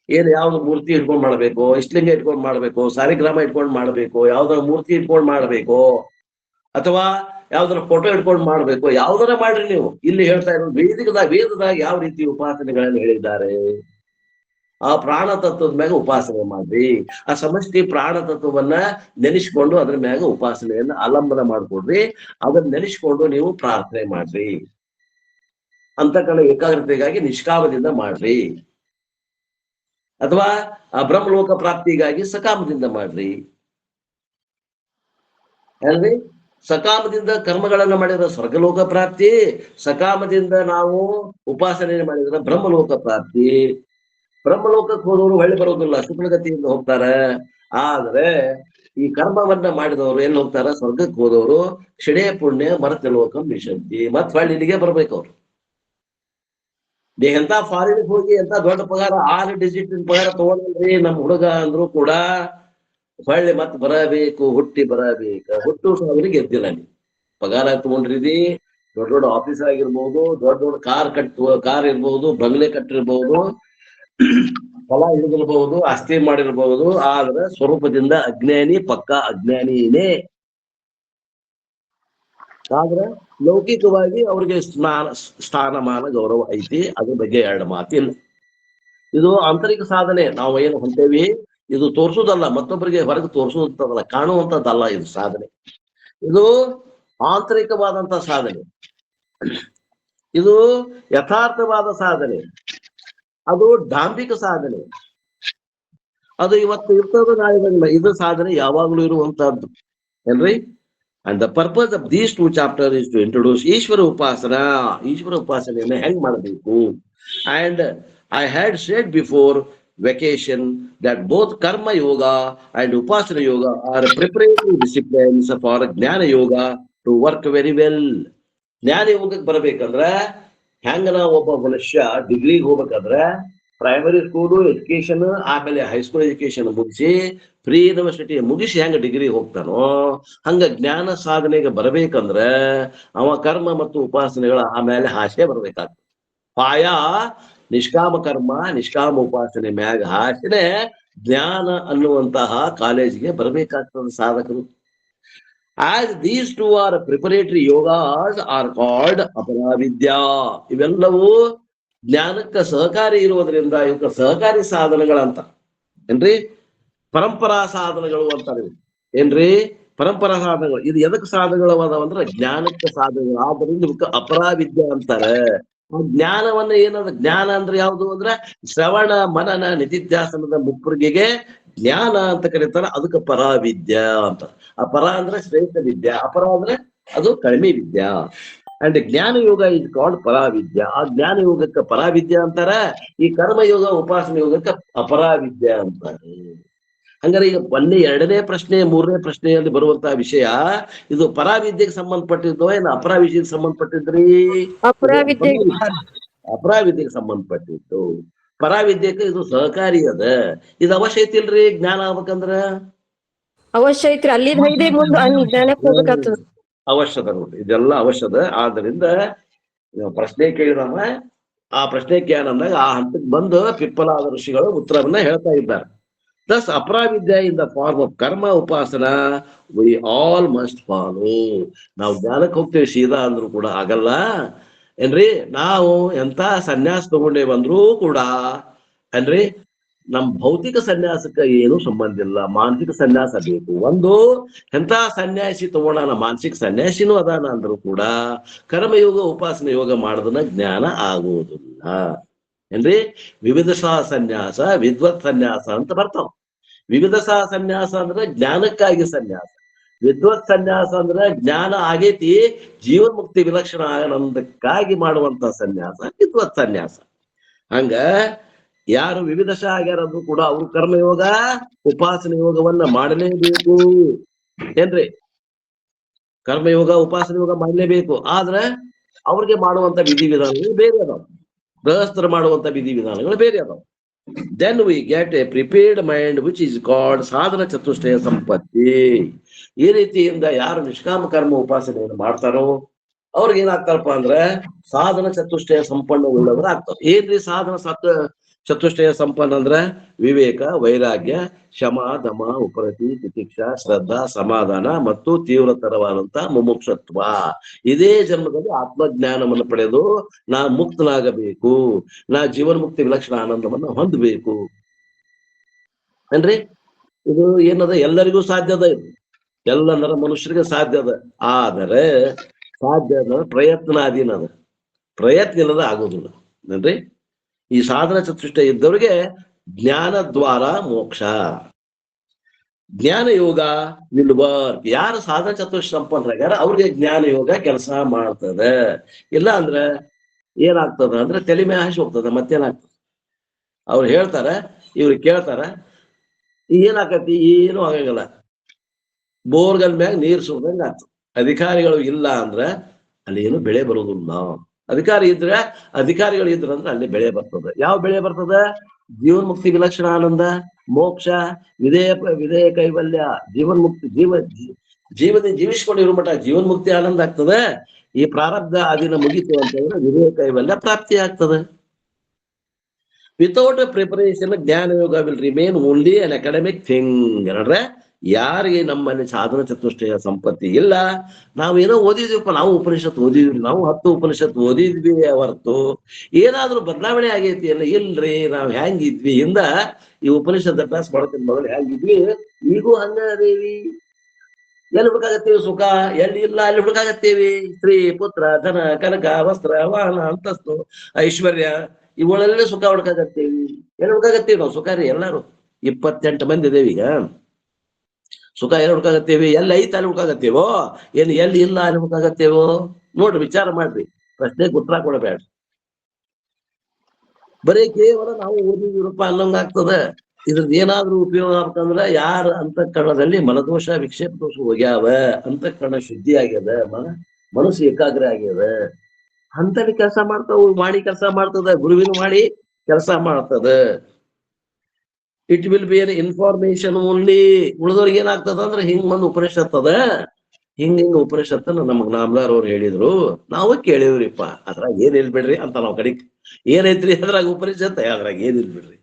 ಏನ್ ಯಾವ್ದು ಮೂರ್ತಿ ಇಟ್ಕೊಂಡ್ ಮಾಡ್ಬೇಕು, ಇಷ್ಟಲಿಂಗ ಇಟ್ಕೊಂಡ್ ಮಾಡ್ಬೇಕು, ಸಾರಿಗ್ರಾಮ ಇಟ್ಕೊಂಡ್ ಮಾಡ್ಬೇಕು, ಯಾವ್ದಾರ ಮೂರ್ತಿ ಇಟ್ಕೊಂಡ್ ಮಾಡ್ಬೇಕು, ಅಥವಾ ಯಾವ್ದಾರ ಫೋಟೋ ಇಟ್ಕೊಂಡ್ ಮಾಡ್ಬೇಕು, ಯಾವ್ದಾರ ಮಾಡ್ರಿ ನೀವು. ಇಲ್ಲಿ ಹೇಳ್ತಾ ಇರೋದು ವೇದದಾಗ ಯಾವ ರೀತಿ ಉಪಾಸನೆಗಳನ್ನು ಹೇಳಿದ್ದಾರೆ. ಆ ಪ್ರಾಣ ತತ್ವದ ಮ್ಯಾಗ ಉಪಾಸನೆ ಮಾಡ್ರಿ. ಆ ಸಮಷ್ಟಿ ಪ್ರಾಣ ತತ್ವವನ್ನ ನೆನೆಸ್ಕೊಂಡು ಅದ್ರ ಮ್ಯಾಗ ಉಪಾಸನೆಯನ್ನ ಅವಲಂಬನ ಮಾಡ್ಕೊಡ್ರಿ. ಅದನ್ನ ನೆನೆಸ್ಕೊಂಡು ನೀವು ಪ್ರಾರ್ಥನೆ ಮಾಡ್ರಿ. ಅಂತಕನ ಏಕಾಗ್ರತೆಗಾಗಿ ನಿಷ್ಕಾಮದಿಂದ ಮಾಡ್ರಿ, ಅಥವಾ ಆ ಬ್ರಹ್ಮಲೋಕ ಪ್ರಾಪ್ತಿಗಾಗಿ ಸಕಾಮದಿಂದ ಮಾಡ್ರಿ. ಅಲ್ರಿ, ಸಕಾಮದಿಂದ ಕರ್ಮಗಳನ್ನ ಮಾಡಿದ್ರೆ ಸ್ವರ್ಗಲೋಕ ಪ್ರಾಪ್ತಿ, ಸಕಾಮದಿಂದ ನಾವು ಉಪಾಸನೆ ಮಾಡಿದ್ರೆ ಬ್ರಹ್ಮಲೋಕ ಪ್ರಾಪ್ತಿ. ಬ್ರಹ್ಮಲೋಕಕ್ಕೆ ಹೋದವರು ಹೊಳ್ಳಿ ಬರೋದಿಲ್ಲ, ಶುಕ್ಲಗತಿಯಿಂದ ಹೋಗ್ತಾರೆ. ಆದ್ರೆ ಈ ಕರ್ಮವನ್ನ ಮಾಡಿದವರು ಎಲ್ಲಿ ಹೋಗ್ತಾರ? ಸ್ವರ್ಗಕ್ಕೆ ಹೋದವರು ಕ್ಷಣೇ ಪುಣ್ಯ ಮರತ ಲೋಕಂ ವಿಶಂತಿ, ಮತ್ ಹೊಳ್ಳಿ ಇಲ್ಲಿಗೆ ಬರ್ಬೇಕು ಅವ್ರು. ಎಂತ ಫಾರಿನ್ ಹೋಗಿ ಎಂತ ದೊಡ್ಡ ಪಗಾರ 6 ಡಿಜಿಟ್ ಪಗಾರ ತಗೊಂಡ್ರಿ ನಮ್ಮ ಹುಡುಗ ಅಂದ್ರು ಕೂಡ ಹೊಳ್ಳಿ ಮತ್ ಬರಬೇಕು, ಹುಟ್ಟಿ ಬರಬೇಕು. ಹುಟ್ಟು ಅವ್ರಿಗೆ ಗೆದ್ದಿಲ್ಲ. ನೀವು ಪಗಾರ ತಗೊಂಡ್ರಿದಿ, ದೊಡ್ಡ ದೊಡ್ಡ ಆಫೀಸ್ ಆಗಿರ್ಬೋದು, ದೊಡ್ಡ ದೊಡ್ಡ ಕಾರ್ ಇರ್ಬೋದು, ಬಂಗ್ಲೆ ಕಟ್ಟಿರ್ಬಹುದು, ಹೊಲ ಹಿಡಿದಿರ್ಬಹುದು, ಆಸ್ತಿ ಮಾಡಿರ್ಬಹುದು. ಆದ್ರೆ ಸ್ವರೂಪದಿಂದ ಅಜ್ಞಾನಿ, ಪಕ್ಕಾ ಅಜ್ಞಾನಿನೇ. ಆದ್ರೆ ಲೌಕಿಕವಾಗಿ ಅವ್ರಿಗೆ ಸ್ಥಾನಮಾನ ಗೌರವ ಐತಿ, ಅದ್ರ ಬಗ್ಗೆ ಎರಡು ಮಾತಿಲ್ಲ. ಇದು ಆಂತರಿಕ ಸಾಧನೆ. ನಾವು ಏನು ಹೊಂಟೇವಿ ಇದು ತೋರ್ಸುದಲ್ಲ, ಮತ್ತೊಬ್ಬರಿಗೆ ಹೊರಗೆ ತೋರ್ಸುದಲ್ಲ, ಕಾಣುವಂತದ್ದಲ್ಲ ಇದು ಸಾಧನೆ. ಇದು ಆಂತರಿಕವಾದಂತ ಸಾಧನೆ, ಇದು ಯಥಾರ್ಥವಾದ ಸಾಧನೆ, ಅದು ಡಾಂಬಿಕ ಸಾಧನೆ. ಅದು ಇವತ್ತು ಇರ್ತದ, ನಾಳೆ ಇದು ಸಾಧನೆ ಯಾವಾಗ್ಲೂ ಇರುವಂತಹದ್ದು ಏನ್ರಿ. And the purpose of these 2 chapters is to introduce Ishvara Upasana. Ishvara Upasana ಹೆಂಗ್ ಮಾಡಬೇಕು. And I had said before vacation that both Karma Yoga and Upasana Yoga are preparatory disciplines for Jnana Yoga to work very well. ಜ್ಞಾನ ಯೋಗಕ್ಕೆ ಬರ್ಬೇಕಂದ್ರ ಹೆಂಗ ನಾವು ಒಬ್ಬ ಮನುಷ್ಯ ಡಿಗ್ರಿಗೆ ಹೋಗ್ಬೇಕಂದ್ರ ಪ್ರೈಮರಿ ಸ್ಕೂಲು ಎಜುಕೇಶನ್, ಆಮೇಲೆ ಹೈಸ್ಕೂಲ್ ಎಜುಕೇಶನ್ ಮುಗಿಸಿ ಪ್ರೀ ಯೂನಿವರ್ಸಿಟಿ ಮುಗಿಸಿ ಹೆಂಗ ಡಿಗ್ರಿ ಹೋಗ್ತಾನೋ, ಹಂಗ ಜ್ಞಾನ ಸಾಧನೆಗೆ ಬರ್ಬೇಕಂದ್ರ ಅವ ಕರ್ಮ ಮತ್ತು ಉಪಾಸನೆಗಳ ಆಮೇಲೆ ಹಾಸೆ ಬರ್ಬೇಕಾಗ್ತದೆ. ಪಾಯ ನಿಷ್ಕಾಮ ಕರ್ಮ, ನಿಷ್ಕಾಮ ಉಪಾಸನೆ ಮ್ಯಾಗ ಹಾಸಿನೇ ಜ್ಞಾನ ಅನ್ನುವಂತಹ ಕಾಲೇಜಿಗೆ ಬರ್ಬೇಕಾಗ್ತದೆ ಸಾಧಕರು. As these 2 are preparatory yogas are called ಅಪರಾವಿದ್ಯಾ. ಇವೆಲ್ಲವೂ ಜ್ಞಾನಕ್ಕೆ ಸಹಕಾರಿ ಇರುವುದರಿಂದ ಇವಕ್ಕೆ ಸಹಕಾರಿ ಸಾಧನಗಳಂತ ಏನ್ರಿ. ಪರಂಪರಾ ಸಾಧನಗಳು ಅಂತಾರೆ ಏನ್ರಿ, ಪರಂಪರಾ ಸಾಧನಗಳು. ಇದು ಎದಕ್ ಸಾಧನಗಳು ಅದಾವಂದ್ರ ಜ್ಞಾನಕ್ಕೆ ಸಾಧನಗಳು. ಆದ್ದರಿಂದ ಇವಕ್ಕೆ ಅಪರಾವಿದ್ಯಾ ಅಂತಾರೆ. ಜ್ಞಾನವನ್ನ ಏನದ, ಜ್ಞಾನ ಅಂದ್ರೆ ಯಾವುದು ಅಂದ್ರ ಶ್ರವಣ ಮನನ ನಿಧಿಧ್ಯಾಸನದ ಮುಪ್ಪುರ್ಗಿಗೆ ಜ್ಞಾನ ಅಂತ ಕರೀತಾರ. ಅದಕ್ಕೆ ಪರಾವಿದ್ಯಾ ಅಂತ. ಅಪರ ಅಂದ್ರೆ ಶ್ರೇಷ್ಠ ವಿದ್ಯಾ, ಅಪರ ಅಂದ್ರೆ ಅದು ಕಡಿಮೆ ವಿದ್ಯಾ. ಅಂಡ್ ಜ್ಞಾನ ಯೋಗ ಇಸ್ ಕಾಲ್ಡ್ ಪರಾವಿದ್ಯಾ. ಆ ಜ್ಞಾನ ಯೋಗಕ್ಕೆ ಪರಾವಿದ್ಯಾ ಅಂತಾರ, ಈ ಕರ್ಮ ಯೋಗ ಉಪಾಸನೆ ಯೋಗಕ್ಕೆ ಅಪರಾವಿದ್ಯಾ ಅಂತಾರೆ. ಹಂಗಾರೆ ಈಗ ಎರಡನೇ ಪ್ರಶ್ನೆ, ಮೂರನೇ ಪ್ರಶ್ನೆಯಲ್ಲಿ ಬರುವಂತಹ ವಿಷಯ ಇದು ಪರಾವಿದ್ಯೆಗೆ ಸಂಬಂಧಪಟ್ಟಿದ್ದೋ ಏನು ಅಪರಾವಿದ್ಯೆಗೆ ಸಂಬಂಧಪಟ್ಟಿದ್ರಿ? ಅಪರಾವಿದ್ಯೆಗೆ ಸಂಬಂಧಪಟ್ಟಿದ್ದು. ಪರಾವಿದ್ಯೆಗೆ ಇದು ಸಹಕಾರಿ ಅದ. ಇದು ಅವಶ್ಯ ಐತಿಲ್ರಿ ಜ್ಞಾನ ಆಗ್ಬೇಕಂದ್ರ? ಅವಶ್ಯ ಐತ್ರಿ, ಅಲ್ಲಿ ಅವಶ್ಯದ ನೋಡ್ರಿ, ಇದೆಲ್ಲ ಅವಶ್ಯದ. ಆದ್ದರಿಂದ ಪ್ರಶ್ನೆ ಕೇಳಿದವ ಆ ಪ್ರಶ್ನೆ ಕೇಳಂದಾಗ ಆ ಹಂತಕ್ಕೆ ಬಂದು ಪಿಪ್ಪಲಾದ ಋಷಿಗಳು ಉತ್ತರವನ್ನ ಹೇಳ್ತಾ ಇದ್ದಾರೆ. Thus, aparavidya in the form of karma upasana we all must follow. ನಾವು ಜ್ಞಾನಕ್ಕೆ ಹೋಗ್ತೇವೆ ಸೀದಾ ಅಂದ್ರೂ ಕೂಡ ಆಗಲ್ಲ ಏನ್ರಿ. ನಾವು ಎಂತ ಸನ್ಯಾಸ ತಗೊಂಡೇ ಬಂದ್ರೂ ಕೂಡ ಏನ್ರಿ, ನಮ್ ಭೌತಿಕ ಸನ್ಯಾಸಕ್ಕೆ ಏನು ಸಂಬಂಧ ಇಲ್ಲ, ಮಾನಸಿಕ ಸನ್ಯಾಸ ಬೇಕು. ಒಂದು ಎಂತ ಸನ್ಯಾಸಿ ತಗೋಣ, ಮಾನಸಿಕ ಸನ್ಯಾಸಿನೂ ಅದಾನ ಅಂದ್ರೂ ಕೂಡ ಕರ್ಮಯೋಗ ಉಪಾಸನೆ ಯೋಗ ಮಾಡೋದನ್ನ ಜ್ಞಾನ ಆಗುವುದಿಲ್ಲ ಏನ್ರಿ. ವಿವಿಧ ಸನ್ಯಾಸ, ವಿದ್ವತ್ ಸನ್ಯಾಸ ಅಂತ ಬರ್ತಾವ. ವಿವಿಧ ಸನ್ಯಾಸ ಅಂದ್ರೆ ಜ್ಞಾನಕ್ಕಾಗಿ ಸನ್ಯಾಸ, ವಿದ್ವತ್ ಸನ್ಯಾಸ ಅಂದ್ರೆ ಜ್ಞಾನ ಆಗೈತಿ ಜೀವನ್ ಮುಕ್ತಿ ವಿಲಕ್ಷಣ ಆನಂದಕ್ಕಾಗಿ ಮಾಡುವಂತ ಸನ್ಯಾಸ ವಿದ್ವತ್ ಸನ್ಯಾಸ. ಹಂಗ ಯಾರು ವಿವಿಧ ಆಗ್ಯಾರಂದ್ರು ಕೂಡ ಅವ್ರು ಕರ್ಮಯೋಗ ಉಪಾಸನೆ ಯೋಗವನ್ನ ಮಾಡಲೇಬೇಕು ಏನ್ರಿ. ಕರ್ಮಯೋಗ ಉಪಾಸನೆ ಯೋಗ ಮಾಡಲೇಬೇಕು. ಆದ್ರೆ ಅವ್ರಿಗೆ ಮಾಡುವಂತ ವಿಧಿವಿಧಾನಗಳು ಬೇರೆ ಅದಾವ, ಗೃಹಸ್ಥರು ಮಾಡುವಂತ ವಿಧಿವಿಧಾನಗಳು ಬೇರೆ ಅದಾವ. then we get a prepared mind which is called ಸಾಧನ ಚತುಷ್ಟಯ ಸಂಪತ್ತಿ. ಈ ರೀತಿಯಿಂದ ಯಾರು ನಿಷ್ಕಾಮ ಕರ್ಮ ಉಪಾಸನೆಯನ್ನು ಮಾಡ್ತಾರೋ ಅವ್ರಿಗೆ ಏನಾಗ್ತಾರಪ್ಪ ಅಂದ್ರೆ ಸಾಧನ ಚತುಷ್ಟಯ ಸಂಪನ್ನವುಳ್ಳವರು ಆಗ್ತಾರೆ. ಏನ್ರಿ ಸಾಧನ ಚತುಷ್ಟಯ ಸಂಪನ್ನ ಅಂದ್ರೆ ವಿವೇಕ, ವೈರಾಗ್ಯ, ಶಮ, ದಮ, ಉಪರತಿ, ತಿತಿಕ್ಷಾ, ಶ್ರದ್ಧಾ, ಸಮಾಧಾನ ಮತ್ತು ತೀವ್ರತರವಾದಂತಹ ಮುಮುಕ್ಷತ್ವ. ಇದೇ ಜನ್ಮದಲ್ಲಿ ಆತ್ಮಜ್ಞಾನವನ್ನು ಪಡೆದು ನಾ ಮುಕ್ತನಾಗಬೇಕು, ನಾ ಜೀವನ್ ಮುಕ್ತಿ ವಿಲಕ್ಷಣ ಆನಂದವನ್ನು ಹೊಂದಬೇಕು ಏನ್ರಿ. ಇದು ಏನದ ಎಲ್ಲರಿಗೂ ಸಾಧ್ಯದ, ಇದು ಎಲ್ಲ ಮನುಷ್ಯರಿಗೆ ಸಾಧ್ಯದ. ಆದರೆ ಸಾಧ್ಯ ಪ್ರಯತ್ನ ಅಧೀನದ, ಪ್ರಯತ್ನ ಇಲ್ಲದ ಆಗೋದಿಲ್ಲ ಏನ್ರಿ. ಈ ಸಾಧನ ಚತುಷ್ಟ ಇದ್ದವ್ರಿಗೆ ಜ್ಞಾನ ದ್ವಾರ ಮೋಕ್ಷ. ಜ್ಞಾನ ಯೋಗ ವಿಲ್ ವರ್ಕ್. ಯಾರು ಸಾಧನ ಚತುಷ್ಟ ಸಂಪನ್ನರಾಗ್ಯಾರ ಅವ್ರಿಗೆ ಜ್ಞಾನ ಯೋಗ ಕೆಲಸ ಮಾಡ್ತದೆ. ಇಲ್ಲ ಅಂದ್ರೆ ಏನಾಗ್ತದ ಅಂದ್ರೆ ತಲೆ ಮೇಲೆ ಹಾಸಿ ಹೋಗ್ತದ, ಮತ್ತೇನಾಗ್ತದೆ. ಅವ್ರು ಹೇಳ್ತಾರ, ಇವ್ರು ಕೇಳ್ತಾರ, ಏನಾಕತಿ? ಏನು ಆಗಂಗಿಲ್ಲ, ಬೋರ್ಗಲ್ ಮ್ಯಾಗ ನೀರ್ ಸುರಿದಂಗ ಆಗ್ತದೆ. ಅಧಿಕಾರಿಗಳು ಇಲ್ಲ ಅಂದ್ರೆ ಅಲ್ಲಿ ಏನು ಬೆಳೆ ಬರುವುದಿಲ್ಲ. ಅಧಿಕಾರಿಗಳು ಇದ್ರಂದ್ರೆ ಅಲ್ಲಿ ಬೆಳೆ ಬರ್ತದೆ. ಯಾವ ಬೆಳೆ ಬರ್ತದೆ? ಜೀವನ್ ಮುಕ್ತಿ ವಿಲಕ್ಷಣ ಆನಂದ, ಮೋಕ್ಷ, ವಿಧೇಯ ಕೈವಲ್ಯ, ಜೀವನ್ ಮುಕ್ತಿ, ಜೀವಿಸ್ಕೊಂಡಿರೋ ಮಟ್ಟ ಜೀವನ್ ಮುಕ್ತಿ ಆನಂದ ಆಗ್ತದೆ. ಈ ಪ್ರಾರಬ್ಧ ಅಧೀನ ಮುಗಿತು ಅಂತಂದ್ರೆ ವಿಧೇಯ ಕೈವಲ್ಯ ಪ್ರಾಪ್ತಿ ಆಗ್ತದೆ. Without preparation jnana yoga will remain only an academic thing. ಅಂದ್ರೆ ಯಾರಿಗೆ ನಮ್ಮಲ್ಲಿ ಸಾಧನ ಚತುಷ್ಟಯ ಸಂಪತ್ತಿ ಇಲ್ಲ, ನಾವೇನೋ ಓದಿದ್ವಿಪ್ಪ, ನಾವು ಉಪನಿಷತ್ ಓದಿದ್ವಿ, ನಾವು 10 ಉಪನಿಷತ್ ಓದಿದ್ವಿ ಹೊರತು ಏನಾದ್ರೂ ಬದಲಾವಣೆ ಆಗೈತಿ ಅಲ್ಲ? ಇಲ್ರಿ, ನಾವ್ ಹೆಂಗಿದ್ವಿ ಇಂದ ಈ ಉಪನಿಷತ್ ಅಭ್ಯಾಸ ಮಾಡೋದ್ರ ಮೊದಲು ಹೆಂಗಿದ್ವಿ, ಈಗೂ ಹಂಗ ಅದೇವಿ. ಎಲ್ಲಿ ಹುಡುಕಾಗತ್ತೇವಿ ಸುಖ? ಎಲ್ಲಿ ಇಲ್ಲ ಅಲ್ಲಿ ಹುಡುಕಾಗತ್ತೇವಿ. ಸ್ತ್ರೀ, ಪುತ್ರ, ಧನ, ಕನಕ, ವಸ್ತ್ರ, ವಾಹನ, ಅಂತಸ್ತು, ಐಶ್ವರ್ಯ, ಇವುಗಳಲ್ಲೇ ಸುಖ ಹುಡುಕಾಗತ್ತೇವಿ. ಎಲ್ಲಿ ಹುಡುಕಾಗತ್ತೇವಿ ನಾವು ಸುಖ? ರೀ ಎಲ್ಲಾರು 28 ಮಂದಿ ಇದೇವಿ. ಈಗ ಸುಖ ಎಲ್ಲಿ ಹುಡುಕಾಗತ್ತೇವಿ? ಎಲ್ಲಿ ಐತ ಅಲ್ಲಿ ಹುಡುಕಾಗತ್ತೇವೋ, ಏನ್ ಎಲ್ಲಿ ಇಲ್ಲ ಅಲ್ಲಿ ಹುಡುಕಾಗತ್ತೇವೋ? ನೋಡ್ರಿ, ವಿಚಾರ ಮಾಡ್ರಿ, ಪ್ರಶ್ನೆಗೆ ಉತ್ತರ ಕೊಡಬೇಡ್ರಿ. ಬರೀ ಕೇವಲ ನಾವು ಓದಿದ್ರೂಪ ಅನ್ನಂಗ ಆಗ್ತದ. ಇದ್ರದ್ದು ಏನಾದ್ರೂ ಉಪಯೋಗ ಆಗ್ತಂದ್ರ ಯಾರ ಅಂತಃಕರಣದಲ್ಲಿ ಮನದೋಷ, ವಿಕ್ಷೇಪ ದೋಷ ಹೋಗ್ಯಾವ, ಅಂತಃಕರಣ ಶುದ್ಧಿ ಆಗ್ಯದ, ಮನಸ್ಸು ಏಕಾಗ್ರ ಆಗ್ಯದ, ಅಂತಲ್ಲಿ ಕೆಲಸ ಮಾಡ್ತಾವ, ಮಾಡಿ ಕೆಲಸ ಮಾಡ್ತದ, ಗುರುವಿನ ಮಾಡಿ ಕೆಲಸ ಮಾಡ್ತದ. It will be an information only. ಉಳಿದವ್ರಿಗೆ ಏನಾಗ್ತದ ಅಂದ್ರೆ ಹಿಂಗ್ ಬಂದ್ ಉಪನಿಷತ್ ಅದ, ಹಿಂಗ ಉಪನಿಷತ್ತನ್ನ ನಮಗ್ ನಾಮದಾರ್ ಅವ್ರು ಹೇಳಿದ್ರು, ನಾವು ಕೇಳಿವ್ರಿಪ್ಪ, ಅದ್ರಾಗ ಏನ್ ಇಲ್ಬಿಡ್ರಿ ಅಂತ ನಾವ್ ಕಡಿಕ್ ಏನೈತ್ರಿ ಅದ್ರಾಗ ಉಪನಿಷತ್, ಅದ್ರಾಗ ಏನ್ ಇಲ್ಬಿಡ್ರಿ.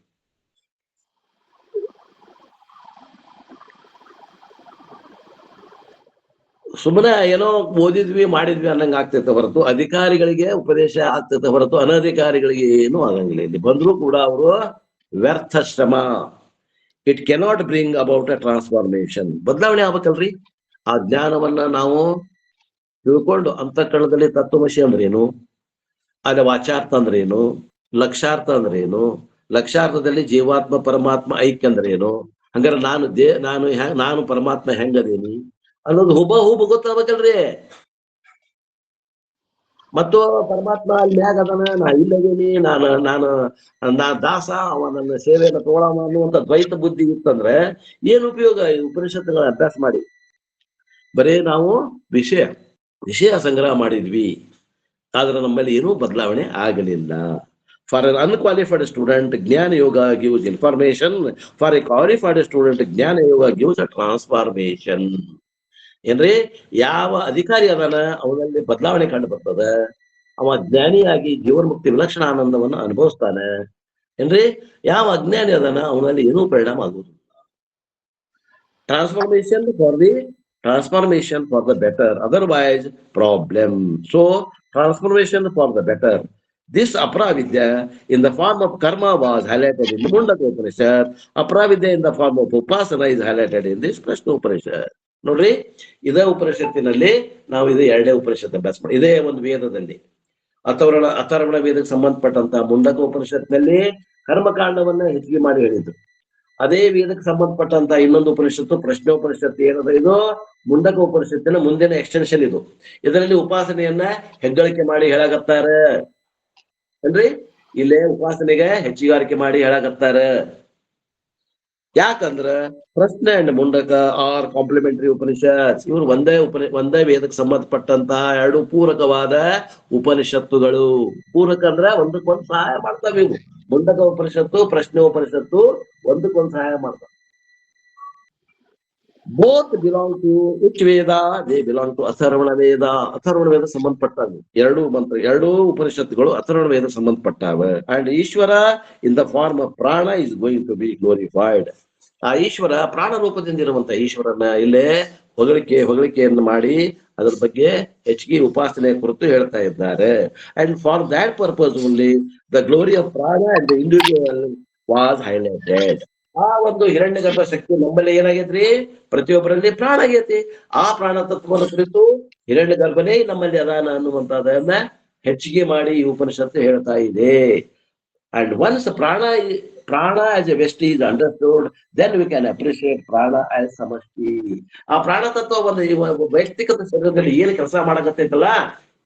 ಸುಮ್ಮನೆ ಏನೋ ಓದಿದ್ವಿ ಮಾಡಿದ್ವಿ ಅನ್ನಂಗ ಆಗ್ತೈತೆ ಹೊರತು ಅಧಿಕಾರಿಗಳಿಗೆ ಉಪದೇಶ ಆಗ್ತೈತೆ ಹೊರತು ಅನಧಿಕಾರಿಗಳಿಗೆ ಏನು ಆಗಂಗಿಲ್ಲ. ಇಲ್ಲಿ ಬಂದ್ರು ಕೂಡ ಅವರು ವ್ಯರ್ಥ ಶ್ರಮ. It cannot bring about a transformation. ಬದಲಾವಣೆ ಆಗ್ಬೇಕಲ್ರಿ. ಆ ಜ್ಞಾನವನ್ನ ನಾವು ತಿಳ್ಕೊಂಡು ಅಂತಃಕರಣದಲ್ಲಿ ತತ್ವಮಸಿ ಅಂದ್ರೇನು, ಅದ ವಾಚಾರ್ಥ ಅಂದ್ರೇನು, ಲಕ್ಷಾರ್ಥ ಅಂದ್ರೇನು, ಲಕ್ಷಾರ್ಥದಲ್ಲಿ ಜೀವಾತ್ಮ ಪರಮಾತ್ಮ ಐಕ್ಯ ಅಂದ್ರೇನು, ಹಂಗಾರೆ ನಾನು ಪರಮಾತ್ಮ ಹೆಂಗದೇನಿ ಅನ್ನೋದು ಹುಬ ಗೊತ್ತಾಗಬೇಕಲ್ರಿ. ಮತ್ತು ಪರಮಾತ್ಮ ಅಲ್ಲಿ ಮ್ಯಾಗ ಅದನ, ನಾ ಇಲ್ಲದೇನಿ, ನಾ ದಾಸ, ಅವ ನನ್ನ ಸೇವೆಯನ್ನು ತಗೊಳವ ಅನ್ನುವಂತ ದ್ವೈತ ಬುದ್ಧಿ ಇತ್ತಂದ್ರೆ ಏನ್ ಉಪಯೋಗ ಈ ಉಪನಿಷತ್ತುಗಳ ಅಭ್ಯಾಸ ಮಾಡಿ? ಬರೇ ನಾವು ವಿಷಯ ಸಂಗ್ರಹ ಮಾಡಿದ್ವಿ, ಆದ್ರೆ ನಮ್ಮಲ್ಲಿ ಏನೂ ಬದಲಾವಣೆ ಆಗಲಿಲ್ಲ. For an unqualified student jnana yoga gives information, for a qualified student jnana yoga gives a transformation. ಏನ್ರಿ, ಯಾವ ಅಧಿಕಾರಿ ಅದಾನ ಅವನಲ್ಲಿ ಬದಲಾವಣೆ ಕಂಡು ಬರ್ತದ, ಅವ ಜ್ಞಾನಿಯಾಗಿ ಜೀವನ್ಮುಕ್ತಿ ವಿಲಕ್ಷಣ ಆನಂದವನ್ನು ಅನುಭವಿಸ್ತಾನೆ. ಏನ್ರಿ, ಯಾವ ಅಜ್ಞಾನಿ ಅದಾನ ಅವನಲ್ಲಿ ಏನೂ ಪರಿಣಾಮ ಆಗುವುದಿಲ್ಲ. Transformation for the better, otherwise problem. So transformation for the better. This Aparavidya in the form of karma was highlighted in the Mundaka Upanishad. Aparavidya in the form of upasana is highlighted in this Prashna Upanishad. ನೋಡ್ರಿ, ಇದೇ ಉಪನಿಷತ್ತಿನಲ್ಲಿ ನಾವು ಇದೇ 2ನೇ ಉಪನಿಷತ್ ಅಭ್ಯಾಸ ಮಾಡಿ. ಇದೇ ಒಂದು ವೇದದಲ್ಲಿ ಅಥರ್ವಣ ವೇದಕ್ಕೆ ಸಂಬಂಧಪಟ್ಟಂತಹ ಮುಂಡಕ ಉಪನಿಷತ್ನಲ್ಲಿ ಕರ್ಮಕಾಂಡವನ್ನ ಹೆಚ್ಚಿಗೆ ಮಾಡಿ ಹೇಳಿದ್ರು. ಅದೇ ವೇದಕ್ಕೆ ಸಂಬಂಧಪಟ್ಟಂತ ಇನ್ನೊಂದು ಉಪನಿಷತ್ತು ಪ್ರಶ್ನೋಪನಿಷತ್ತು ಏನದ, ಇದು ಮುಂಡಕ ಉಪನಿಷತ್ತಿನ ಮುಂದಿನ ಎಕ್ಸ್ಟೆನ್ಷನ್ ಇದು. ಇದರಲ್ಲಿ ಉಪಾಸನೆಯನ್ನ ಹೆಗ್ಗಳಿಕೆ ಮಾಡಿ ಹೇಳಾಕತ್ತಾರ ಏನ್ರಿ. ಇಲ್ಲೇ ಉಪಾಸನೆಗೆ ಹೆಚ್ಚಿಗಾರಿಕೆ ಮಾಡಿ ಹೇಳಾಕತ್ತಾರ. ಯಾಕಂದ್ರ Prashna and Mundaka are complementary Upanishad. ಇವ್ರು ಒಂದೇ ವೇದಕ್ಕೆ ಸಂಬಂಧಪಟ್ಟಂತ 2 ಪೂರಕವಾದ ಉಪನಿಷತ್ತುಗಳು. ಪೂರಕ ಅಂದ್ರ ಒಂದಕ್ಕೊಂದು ಸಹಾಯ ಮಾಡ್ತಾವೆ ಇವು. ಮುಂಡಕ ಉಪನಿಷತ್ತು ಪ್ರಶ್ನೆ ಉಪನಿಷತ್ತು ಒಂದಕ್ಕೊಂದು ಸಹಾಯ ಮಾಡ್ತಾರೆ. Both belong to which Veda? They belong to Atharvana Veda. Atharvana Veda ಸಂಬಂಧಪಟ್ಟಾವೆ ಎರಡೂ ಉಪನಿಷತ್ತುಗಳು ಅಥರ್ವಣ ವೇದ ಸಂಬಂಧಪಟ್ಟಾವೆ. And Ishwara in the form of prana is going to be glorified. ಆ ಈಶ್ವರ ಪ್ರಾಣ ರೂಪದಿಂದ ಇರುವಂತ ಈಶ್ವರನ ಇಲ್ಲೇ ಹೊಗಳಿಕೆಯನ್ನು ಮಾಡಿ ಅದರ ಬಗ್ಗೆ ಹೆಚ್ಚಿಗೆ ಉಪಾಸನೆ ಕುರಿತು ಹೇಳ್ತಾ ಇದ್ದಾರೆ. And for that purpose only the glory of prana and the individual was highlighted. ಆ ಒಂದು ಹಿರಣ್ಯಗರ್ಭ ಶಕ್ತಿ ನಮ್ಮಲ್ಲಿ ಏನಾಗೈತ್ರಿ? ಪ್ರತಿಯೊಬ್ಬರಲ್ಲಿ ಪ್ರಾಣ ಆಗೈತಿ. ಆ ಪ್ರಾಣ ತತ್ವವನ್ನು ಕುರಿತು ಹಿರಣ್ಯಗರ್ಭನೇ ನಮ್ಮಲ್ಲಿ ಅದಾನ ಅನ್ನುವಂಥದ್ದನ್ನ ಹೆಚ್ಚಿಗೆ ಮಾಡಿ ಈ ಉಪನಿಷತ್ತು ಹೇಳ್ತಾ ಇದೆ. ಅಂಡ್ ಒನ್ಸ್ ಪ್ರಾಣ as a Vesti is understood, then we can appreciate prana as ಸಮಷ್ಟಿ. ಆ ಪ್ರಾಣ ತತ್ವ ಒಂದು ವ್ಯಕ್ತಿಗತ ಶರೀರದಲ್ಲಿ ಏನು ಕೆಲಸ ಮಾಡಕತ್ತೈತಲ್ಲ,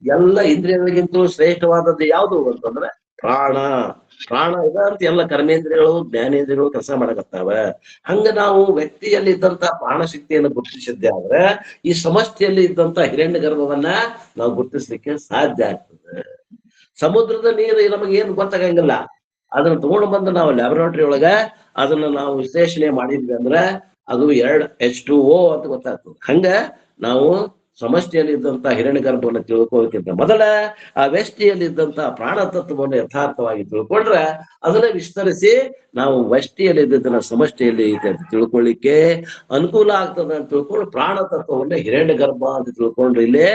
ಎಲ್ಲ ಇಂದ್ರಿಯಗಳಿಗಿಂತಲೂ ಶ್ರೇಷ್ಠವಾದದ್ದು ಯಾವುದು ಅಂತಂದ್ರೆ ಪ್ರಾಣ. ಪ್ರಾಣ ಇದಂತ ಎಲ್ಲ ಕರ್ಮೇಂದ್ರಿಯಗಳು ಜ್ಞಾನೇಂದ್ರಿಯಗಳು ಕೆಲಸ ಮಾಡಕತ್ತಾವ. ಹಂಗ ನಾವು ವ್ಯಕ್ತಿಯಲ್ಲಿ ಇದ್ದಂತ ಪ್ರಾಣ ಶಕ್ತಿಯನ್ನು ಗುರುತಿಸಿದ್ದೆ ಆದ್ರೆ ಈ ಸಮಷ್ಟಿಯಲ್ಲಿ ಇದ್ದಂತ ಹಿರಣ್ಯ ಗರ್ಭವನ್ನ ನಾವು ಗುರುತಿಸ್ಲಿಕ್ಕೆ ಸಾಧ್ಯ ಆಗ್ತದೆ. ಸಮುದ್ರದ ನೀರು ನಮಗೆ ಏನು ಗೊತ್ತಾಗಂಗಿಲ್ಲ, ಅದನ್ನ ತಗೊಂಡು ಬಂದು ನಾವು ಲ್ಯಾಬೊರೇಟರಿ ಒಳಗ ಅದನ್ನ ನಾವು ವಿಶ್ಲೇಷಣೆ ಮಾಡಿದ್ವಿ ಅಂದ್ರೆ ಅದು 2 H2O ಅಂತ ಗೊತ್ತಾಗ್ತದೆ. ಹಂಗ ನಾವು ಸಮಷ್ಟಿಯಲ್ಲಿ ಇದ್ದಂತ ಹಿರಣ್ಯ ಗರ್ಭವನ್ನು ತಿಳ್ಕೊಳ್ಳೋಕ್ಕಿಂತ ಮೊದಲ ಆ ವ್ಯಷ್ಟಿಯಲ್ಲಿ ಇದ್ದಂತ ಪ್ರಾಣ ತತ್ವವನ್ನು ಯಥಾರ್ಥವಾಗಿ ತಿಳ್ಕೊಂಡ್ರೆ ಅದನ್ನ ವಿಸ್ತರಿಸಿ ನಾವು ವ್ಯಷ್ಟಿಯಲ್ಲಿ ಇದ್ದದನ್ನ ಸಮಷ್ಟಿಯಲ್ಲಿ ಐತೆ ಅಂತ ತಿಳ್ಕೊಳ್ಳಿಕ್ಕೆ ಅನುಕೂಲ ಆಗ್ತದೆ ಅಂತ ತಿಳ್ಕೊಂಡು ಪ್ರಾಣ ತತ್ವವನ್ನ ಹಿರಣ್ಯ ಗರ್ಭ ಅಂತ ತಿಳ್ಕೊಂಡ್ರೆ ಇಲ್ಲೇ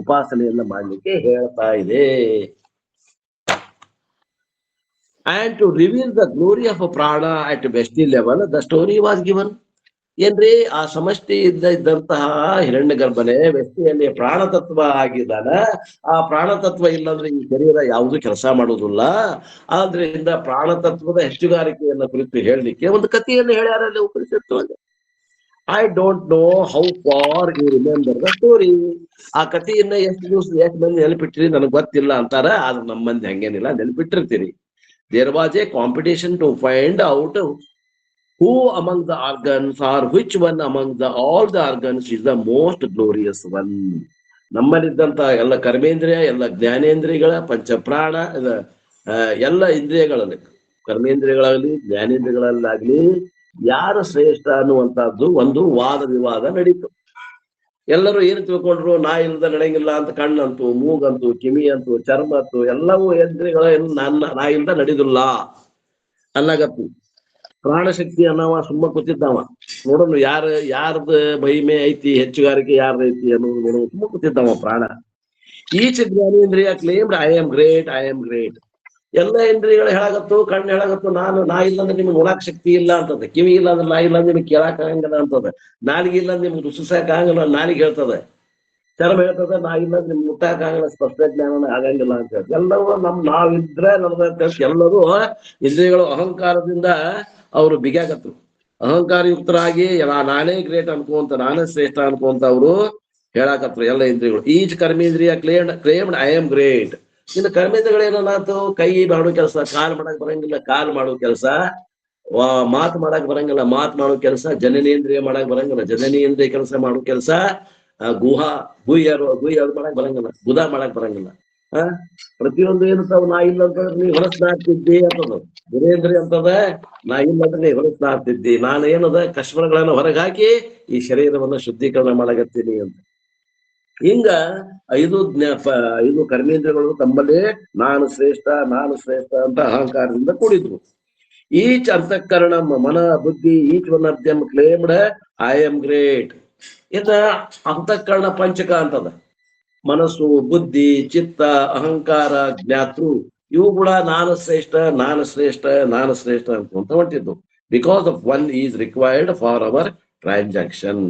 ಉಪಾಸನೆಯನ್ನ ಮಾಡ್ಲಿಕ್ಕೆ ಹೇಳ್ತಾ ಇದೆ. And to reveal the glory of a prana at Vesti level, the story was given. ಏನ್ರಿ? ಆ ಸಮಷ್ಟಿ ಇದ್ದಂತಹ ಹಿರಣ್ಯ ಗರ್ಭನೆ ವ್ಯಕ್ತಿಯಲ್ಲಿ ಪ್ರಾಣ ತತ್ವ ಆಗಿದ್ದಾನ. ಆ ಪ್ರಾಣ ತತ್ವ ಇಲ್ಲಂದ್ರೆ ಈ ಶರೀರ ಯಾವುದು ಕೆಲಸ ಮಾಡುವುದಿಲ್ಲ. ಆದ್ರಿಂದ ಪ್ರಾಣ ತತ್ವದ ಹೆಚ್ಚುಗಾರಿಕೆಯನ್ನ ಕುರಿತು ಹೇಳಲಿಕ್ಕೆ ಒಂದು ಕಥೆಯನ್ನು ಹೇಳ್ಯಾರಲ್ಲಿ Upanishad. I don't know how far you remember the story. ಆ ಕಥೆಯನ್ನ ಎಷ್ಟು ಮಂದಿ ನೆನಪಿಟ್ಟಿರಿ ನನಗೆ ಗೊತ್ತಿಲ್ಲ ಅಂತಾರ. ಆದ್ರೆ ನಮ್ಮ ಮಂದಿ ಹಂಗೇನಿಲ್ಲ, ನೆನಪಿಟ್ಟಿರ್ತೀರಿ. There was a competition to find out who among the organs or which one among all the organs is the most glorious one. ನಮ್ಮಲ್ಲಿದ್ದಂತ ಎಲ್ಲ ಕರ್ಮೇಂದ್ರಿಯ, ಎಲ್ಲ ಜ್ಞಾನೇಂದ್ರಿಯಗಳ, ಪಂಚಪ್ರಾಣ, ಎಲ್ಲ ಇಂದ್ರಿಯಗಳಲ್ಲಿ, ಕರ್ಮೇಂದ್ರಿಯಗಳಲ್ಲಿ ಜ್ಞಾನೇಂದ್ರಿಯಗಳಲ್ಲಾಗ್ಲಿ ಯಾರು ಶ್ರೇಷ್ಠ ಅನ್ನುವಂತಹದ್ದು ಒಂದು ವಾದ ವಿವಾದ ನಡೀತು. ಎಲ್ಲರೂ ಏನು ತಿಳ್ಕೊಂಡ್ರು? ನಾ ಇಲ್ಲದ ನಡೆಯಂಗಿಲ್ಲ ಅಂತ. ಕಣ್ಣಂತೂ, ಮೂಗಂತೂ, ಕಿವಿ ಅಂತೂ, ಚರ್ಮ ಅಂತೂ ಎಲ್ಲವೂ ಇಂದ್ರಿಯಗಳ ನಾ ಇಲ್ದ ನಡಿದಿಲ್ಲ ಅನ್ನಗತ್ತು. ಪ್ರಾಣಶಕ್ತಿ ಅನ್ನವ ಸುಮ್ಮ ಕೂತಿದ್ದವ. ನೋಡೋಣ ಯಾರ್ದ ಮಹಿಮೆ ಐತಿ, ಹೆಚ್ಚುಗಾರಿಕೆ ಯಾರ್ದು ಐತಿ ಅನ್ನೋದು ನೋಡೋಣ ಸುಮ್ಮ ಕೂತಿದ್ದವ ಪ್ರಾಣ. Each jnanendriya claimed I am great, I am great. ಎಲ್ಲ ಇಂದ್ರಿಯಗಳು ಹೇಳಾಗತ್ತು, ಕಣ್ಣು ಹೇಳಾಗತ್ತು ನಾ ಇಲ್ಲಂದ್ರೆ ನಿಮ್ಗೆ ನೋಡಾಕ್ ಶಕ್ತಿ ಇಲ್ಲ ಅಂತದ. ಕಿವಿ ಇಲ್ಲ ಅಂದ್ರೆ ನಾ ಇಲ್ಲ ನಿಮ್ಗೆ ಕೇಳಾಕ್ ಆಗಂಗಿಲ್ಲ ಅಂತದ. ನಾಲಿಗೆ ಇಲ್ಲ ನಿಮ್ಗೆ ರುಚಿಸಾಕ ಆಗಂಗಿಲ್ಲ, ನಾಲಿಗೆ ಹೇಳ್ತದೆ. ಚರ್ಮ ಹೇಳ್ತದೆ, ನಾ ಇಲ್ಲ ನಿಮ್ಗೆ ಮುಟ್ಟಾಕ ಆಗಂಗಿಲ್ಲ, ಸ್ಪಷ್ಟ ಜ್ಞಾನ ಆಗಂಗಿಲ್ಲ ಅಂತ ಹೇಳಿ ಎಲ್ಲವೂ ನಾವಿದ್ರೆ ನಮ್ದ ಎಲ್ಲರೂ ಇಂದ್ರಿಯಗಳು ಅಹಂಕಾರದಿಂದ ಅವರು ಬಿಗ್ಯಾಗತ್ರು. ಅಹಂಕಾರಯುಕ್ತರಾಗಿ ನಾನೇ ಗ್ರೇಟ್ ಅನ್ಕೊಂತ, ನಾನೇ ಶ್ರೇಷ್ಠ ಅನ್ಕೊಂತ ಅವರು ಹೇಳಾಕತ್ರು ಎಲ್ಲ ಇಂದ್ರಿಯಗಳು. Each karmendriya claimed I am great. ಇನ್ನು ಕರ್ಮೇಂದ್ರಿಯಗಳೇನಾಯ್ತು? ಕೈ ಮಾಡೋ ಕೆಲಸ ಕಾಲ್ ಮಾಡಕ್ ಬರಂಗಿಲ್ಲ, ಕಾಲ್ ಮಾಡೋ ಕೆಲಸ. ಮಾತು ಮಾಡಕ್ ಬರಂಗಿಲ್ಲ, ಮಾತು ಮಾಡೋ ಕೆಲಸ. ಜನನೇಂದ್ರಿಯ ಮಾಡಕ್ ಬರಂಗಿಲ್ಲ, ಜನನೇಂದ್ರಿಯ ಕೆಲಸ ಮಾಡೋ ಕೆಲಸ. ಗುಹ್ಯ ಮಾಡಕ್ ಬರಂಗಿಲ್ಲ, ಗುದ ಮಾಡಕ್ ಬರಂಗಿಲ್ಲ. ಪ್ರತಿಯೊಂದು ಏನಂತಾವ? ನಾ ಇಲ್ಲ ಅಂತಂದ್ರೆ ನೀ ಹೊಲಸ್ನಾಡ್ತಿದ್ದಿ ಅಂತದ. ಗುರೇಂದ್ರಿಯ ಅಂತದ, ನಾ ಇಲ್ಲ ಅಂದ್ರೆ ನೀ ಹೊಲಸ್ನಾಡ್ತಿದ್ದಿ. ನಾನು ಏನದ ಕಶ್ಮಲಗಳನ್ನ ಹೊರಗೆ ಹಾಕಿ ಈ ಶರೀರವನ್ನ ಶುದ್ಧೀಕರಣ ಮಾಡಕತ್ತೀನಿ ಅಂತ. ಹಿಂಗ ಐದು ಕರ್ಮೇಂದ್ರಿಯಗಳು ತಮ್ಮಲ್ಲಿ ನಾನು ಶ್ರೇಷ್ಠ ಅಂತ ಅಹಂಕಾರದಿಂದ ಕೂಡಿದ್ರು. ಈಚ್ ಅಂತಃಕರಣ ಮನ ಬುದ್ಧಿ each one of them claimed I am great. ಇದ ಅಂತಃಕರಣ ಪಂಚಕ ಅಂತದ. ಮನಸ್ಸು, ಬುದ್ಧಿ, ಚಿತ್ತ, ಅಹಂಕಾರ, ಜ್ಞಾತೃ ಇವು ಕೂಡ ನಾನು ಶ್ರೇಷ್ಠ ಅಂತ ಹೊಂಟಿದ್ದು. Because of one is required for our transaction.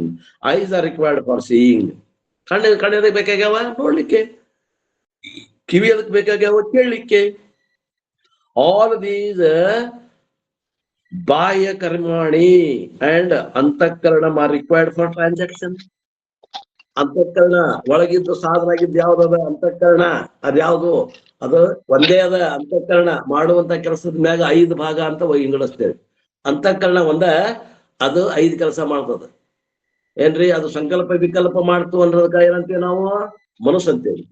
Eyes are required for seeing. ಕಣ್ಣೆದಕ್ಕೆ ಬೇಕಾಗ್ಯಾವ? ನೋಡ್ಲಿಕ್ಕೆ. ಕಿವಿ ಅದಕ್ಕೆ ಬೇಕಾಗ್ಯಾವ? ಕೇಳಲಿಕ್ಕೆ. ಆಲ್ ದೀಸ್ ಬಾಹ್ಯ ಕರ್ಮಾಣಿ ಅಂಡ್ ಅಂತಃಕರಣ ಆರ್ ರಿಕ್ವೈರ್ಡ್ ಫಾರ್ ಟ್ರಾನ್ಸಾಕ್ಷನ್. ಅಂತಃಕರಣ ಒಳಗಿದ್ದು ಸಾಧನ ಆಗಿದ್ದು ಯಾವ್ದದ? ಅಂತಃಕರಣ. ಅದ್ಯಾವ್ದು? ಅದು ಒಂದೇ ಅದ. ಅಂತಃಕರಣ ಮಾಡುವಂತ ಕೆಲಸದ ಮ್ಯಾಗ 5 ಭಾಗ ಅಂತ ವಿಂಗಡಿಸ್ತೇವೆ. ಅಂತಃಕರಣ ಅದು 5 ಕೆಲಸ ಮಾಡ್ತದ. ಏನ್ರಿ? ಅದು ಸಂಕಲ್ಪ ವಿಕಲ್ಪ ಮಾಡ್ತು ಅನ್ನೋದಕ್ಕ ಏನಂತೀವಿ ನಾವು? ಮನಸ್ಸು ಅಂತೇವಿ.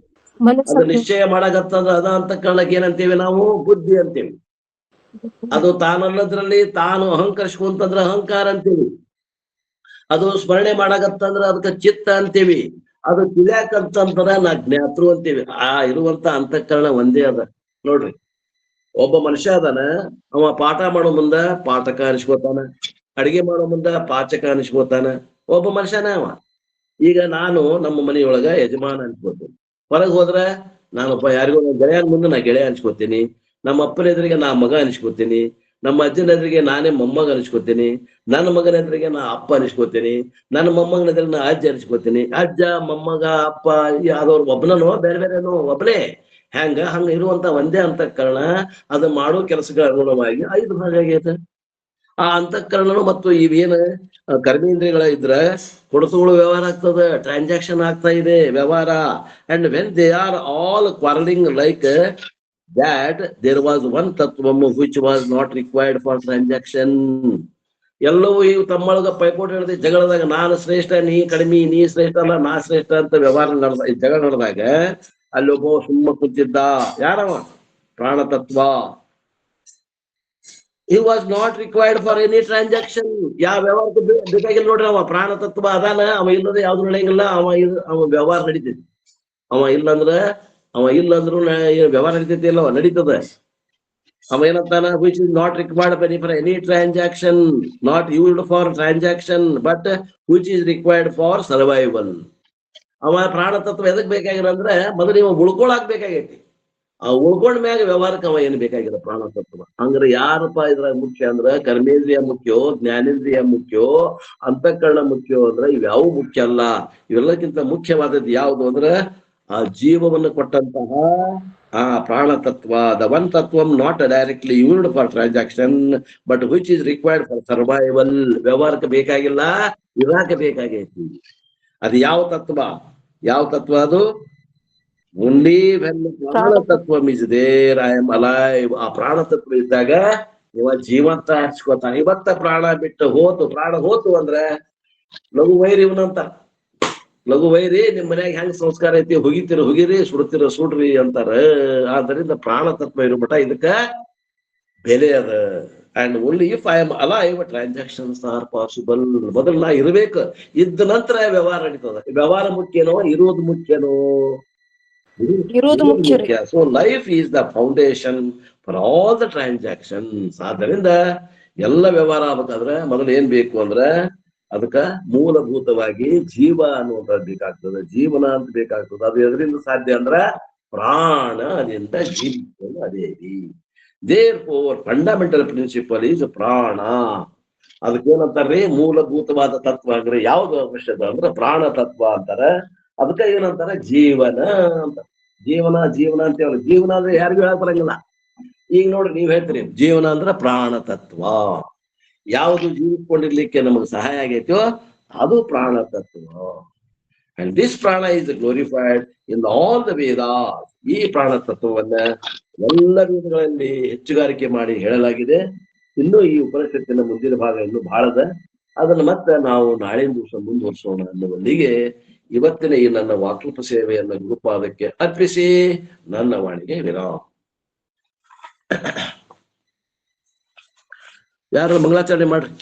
ಅದು ನಿಶ್ಚಯ ಮಾಡಕತ್ತದ ಅದ ಅಂತಃಕರಣಕ್ಕೆ ಏನಂತೀವಿ ನಾವು? ಬುದ್ಧಿ ಅಂತೇವಿ. ಅದು ತಾನನ್ನದ್ರಲ್ಲಿ ತಾನು ಅಹಂಕರಿಸ್ಕೊಂತಂದ್ರ ಅಹಂಕಾರ ಅಂತೀವಿ. ಅದು ಸ್ಮರಣೆ ಮಾಡಕತ್ತಂದ್ರ ಅದಕ್ಕ ಚಿತ್ತ ಅಂತೀವಿ. ಅದು ತಿಳಿಯಾಕಂತಂದ್ರ ನಾ ಜ್ಞಾತೃ ಅಂತೀವಿ. ಆ ಇರುವಂತ ಅಂತಃಕರಣ ಒಂದೇ ಅದ ನೋಡ್ರಿ. ಒಬ್ಬ ಮನುಷ್ಯ ಅದಾನ, ಅವ ಪಾಠ ಮಾಡೋ ಮುಂದ ಪಾಠಕ ಅನಿಸ್ಕೋತಾನ, ಅಡಿಗೆ ಮಾಡೋ ಮುಂದ ಪಾಚಕ ಅನಿಸ್ಕೋತಾನ. ಒಬ್ಬ ಮನುಷ್ಯನ ಅವ. ಈಗ ನಾನು ನಮ್ಮ ಮನೆಯೊಳಗ ಯಜಮಾನ ಅನ್ಸ್ಕೋತೀನಿ. ಹೊರಗೆ ಹೋದ್ರ ನಾನೊಬ್ಬ ಯಾರಿಗೋ ಗೆಳೆಯನ ಮುಂದೆ ನಾ ಗೆಳೆಯ ಅನ್ಸ್ಕೋತೀನಿ. ನಮ್ಮ ಅಪ್ಪನ ಎದುರಿಗೆ ನಾ ಮಗ ಅನಿಸ್ಕೋತೀನಿ. ನಮ್ಮ ಅಜ್ಜನ ಎದುರಿಗೆ ನಾನೇ ಮೊಮ್ಮಗ ಅನಿಸ್ಕೋತೀನಿ. ನನ್ನ ಮಗನ ಎದುರಿಗೆ ನಾ ಅಪ್ಪ ಅನಿಸ್ಕೋತೀನಿ. ನನ್ನ ಮೊಮ್ಮಗನ ಎದುರಿಗೆ ನಾ ಅಜ್ಜ ಅನಿಸ್ಕೋತೀನಿ. ಅಜ್ಜ, ಮೊಮ್ಮಗ, ಅಪ್ಪ ಯಾವ್ದವ್ರು ಒಬ್ಬನೋ ಬೇರೆ ಬೇರೆನೋ ಒಬ್ಬನೇ. ಹಂಗ ಇರುವಂತ ಒಂದೇ ಅಂತಃಕರಣ ಅದು ಮಾಡೋ ಕೆಲಸಗಳ ಅನುಗುಣವಾಗಿ 5 ಭಾಗ ಆಗೈತೆ. ಆ ಅಂತಃಕರಣನು ಮತ್ತು ಇವೇನ ಕರ್ಮೇಂದ್ರಿಯಗಳ ಇದ್ರ ಕೊಡಸುಗಳು ವ್ಯವಹಾರ ಆಗ್ತದ, ಟ್ರಾನ್ಸಾಕ್ಷನ್ ಆಗ್ತಾ ಇದೆ ವ್ಯವಹಾರ. And when they are all quarrelling like that there was one tattvam which was not required for transaction. ಎಲ್ಲವೂ ಇವು ತಮ್ಮೊಳಗ ಪೈಪೋಟಿ ನಡೆದ ಜಗಳದಾಗ ನಾನು ಶ್ರೇಷ್ಠ, ನೀ ಕಡಿಮೆ, ನೀ ಶ್ರೇಷ್ಠ ಅಲ್ಲ ನಾ ಶ್ರೇಷ್ಠ ಅಂತ ವ್ಯವಹಾರ ನಡೆದ ಜಗಳ ನಡೆದಾಗ ಅಲ್ಲೊಬ್ಬ ಸುಮ್ಮ ಕೂತಿದ್ದ. ಯಾರವ? ಪ್ರಾಣತತ್ವ. he was not required for any transaction. ಯಾವ ವ್ಯವಹಾರಕ್ಕೂ ಬೇಕಾಗಿಲ್ಲ ನೋಡ್ರಿ. ಅವ ಪ್ರಾಣತತ್ವ ಅದಾನ, ಅವ ಇಲ್ಲದೆ ಯಾವ್ದು ನಡೆಯಂಗಿಲ್ಲ. ಅವ ವ್ಯವಹಾರ ನಡೀತೈತಿ. ಅವ ಇಲ್ಲಂದ್ರು ವ್ಯವಹಾರ ನಡೀತೈತಿ ಇಲ್ಲವ ನಡೀತದ. ಅವ ಏನಂತಾನ? which is not required for any transaction, not used for transaction, but which is required for survival. ಅವ ಪ್ರಾಣತತ್ವ ಎದಕ್ ಬೇಕಾಗಿಲ್ಲ ಅಂದ್ರೆ ಮೊದಲು ಇವ ಉಳ್ಕೊಳಕ್ ಬೇಕಾಗೈತಿ. ಆ ಉಳ್ಕೊಂಡ ಮ್ಯಾಗ ವ್ಯವಹಾರಕ್ಕೆ ಅವ ಏನು ಬೇಕಾಗಿಲ್ಲ ಪ್ರಾಣತತ್ವ. ಹಂಗ್ರೆ ಯಾರಪ್ಪ ಇದ್ರಾಗ ಮುಖ್ಯ ಅಂದ್ರ ಕರ್ಮೇಂದ್ರಿಯ ಮುಖ್ಯೋ, ಜ್ಞಾನೇಂದ್ರಿಯ ಮುಖ್ಯೋ, ಅಂತಃಕರಣ ಮುಖ್ಯೋ ಅಂದ್ರೆ ಇವ್ಯಾವು ಮುಖ್ಯ ಅಲ್ಲ. ಇವೆಲ್ಲಕ್ಕಿಂತ ಮುಖ್ಯವಾದದ್ದು ಯಾವುದು ಅಂದ್ರೆ ಆ ಜೀವವನ್ನು ಕೊಟ್ಟಂತಹ ಆ ಪ್ರಾಣತತ್ವ. The one tattvam not directly used for transaction but which is required for survival. ವ್ಯವಹಾರಕ್ಕೆ ಬೇಕಾಗಿಲ್ಲ, ಇರಾಕ ಬೇಕಾಗೈತಿ. ಅದು ಯಾವ ತತ್ವ ಅದು? Only when pranatattva is there I am alive. ಆ ಪ್ರಾಣತತ್ವ ಇದ್ದಾಗ ಇವ ಜೀವಂತ ಹಚ್ಕೋತಾನ. ಇವತ್ತ ಪ್ರಾಣ ಬಿಟ್ಟು ಪ್ರಾಣ ಹೋತು ಅಂದ್ರೆ ಲಘು ವೈರಿ ಇವನಂತ. ಲಘು ವೈರಿ ನಿಮ್ ಮನ್ಯಾಗ ಹೆಂಗ್ ಸಂಸ್ಕಾರ ಐತಿ, ಹುಗಿರಿ ಸುಡ್ರಿ ಅಂತಾರ. ಆದ್ದರಿಂದ ಪ್ರಾಣತತ್ವ ಇರ್ಬಿಟ್ಟ ಇದಕ್ಕ ಬೆಲೆ ಅದ. And only if I am alive transactions R possible. ಮೊದಲು ನಾ ಇರ್ಬೇಕು, ಇದ್ದ ನಂತರ ವ್ಯವಹಾರ ನಡೀತದ. ವ್ಯವಹಾರ ಮುಖ್ಯನೋ ಇರುವುದು ಮುಖ್ಯನೋ? ಇರುವುದು ಮುಖ್ಯ. So life is the foundation for all the transactions. ಆದ್ದರಿಂದ ಎಲ್ಲ ವ್ಯವಹಾರ ಆಗ್ಬೇಕಾದ್ರೆ ಮೊದಲು ಏನ್ ಬೇಕು ಅಂದ್ರೆ ಅದಕ್ಕ ಮೂಲಭೂತವಾಗಿ ಜೀವ ಅನ್ನುವಂಥದ್ದು ಬೇಕಾಗ್ತದೆ, ಜೀವನ ಅಂತ ಬೇಕಾಗ್ತದೆ. ಅದು ಎದರಿಂದ ಸಾಧ್ಯ ಅಂದ್ರ ಪ್ರಾಣದಿಂದ ಜೀವಿಸಲು ಅದೇವಿ. ದೇರ್ಫೋರ್ ಫಂಡಮೆಂಟಲ್ ಪ್ರಿನ್ಸಿಪಲ್ ಈಸ್ ಪ್ರಾಣ. ಅದಕ್ಕೇನಂತಾರ್ರಿ? ಮೂಲಭೂತವಾದ ತತ್ವ ಅಂದ್ರೆ ಯಾವ್ದು ಅವಶ್ಯಕ ಅಂದ್ರೆ ಪ್ರಾಣ ತತ್ವ ಅಂತಾರ. ಅದಕ್ಕ ಏನಂತಾರ? ಜೀವನ ಅಂತ. ಜೀವನ ಅಂತೇಳಿ. ಜೀವನ ಅಂದ್ರೆ ಯಾರಿಗೂ ಹೇಳಕ್ ಬರಂಗಿಲ್ಲ. ಈಗ ನೋಡ್ರಿ, ನೀವ್ ಹೇಳ್ತೀರಿ ಜೀವನ ಅಂದ್ರ ಪ್ರಾಣ ತತ್ವ. ಯಾವುದು ಜೀವಿಸ್ಕೊಂಡಿರ್ಲಿಕ್ಕೆ ನಮಗೆ ಸಹಾಯ ಆಗೈತೋ ಅದು ಪ್ರಾಣ ತತ್ವ. ಅಂಡ್ ದಿಸ್ ಪ್ರಾಣ is glorified in all the Vedas. ಈ ಪ್ರಾಣ ತತ್ವವನ್ನ ಎಲ್ಲ ವೇದಗಳಲ್ಲಿ ಹೆಚ್ಚುಗಾರಿಕೆ ಮಾಡಿ ಹೇಳಲಾಗಿದೆ. ಇನ್ನೂ ಈ ಉಪನಿಷತ್ತಿನ ಮುಂದಿನ ಭಾಗ ಇನ್ನೂ ಬಹಳದ. ಅದನ್ನ ಮತ್ತೆ ನಾವು ನಾಳಿನ ದಿವಸ ಮುಂದುವರಿಸೋಣ ಅನ್ನುವಲ್ಲಿಗೆ ಇವತ್ತಿನ ಈ ನನ್ನ ವಾಕ್ಯಪ ಸೇವೆಯನ್ನ ಗುರುಪಾದಕ್ಕೆ ಅರ್ಪಿಸಿ ನನ್ನ ವಾಣಿಗೆ ವಿರಾಮ. ಯಾರು ಮಂಗಳಾಚರಣೆ ಮಾಡ್ರಿ.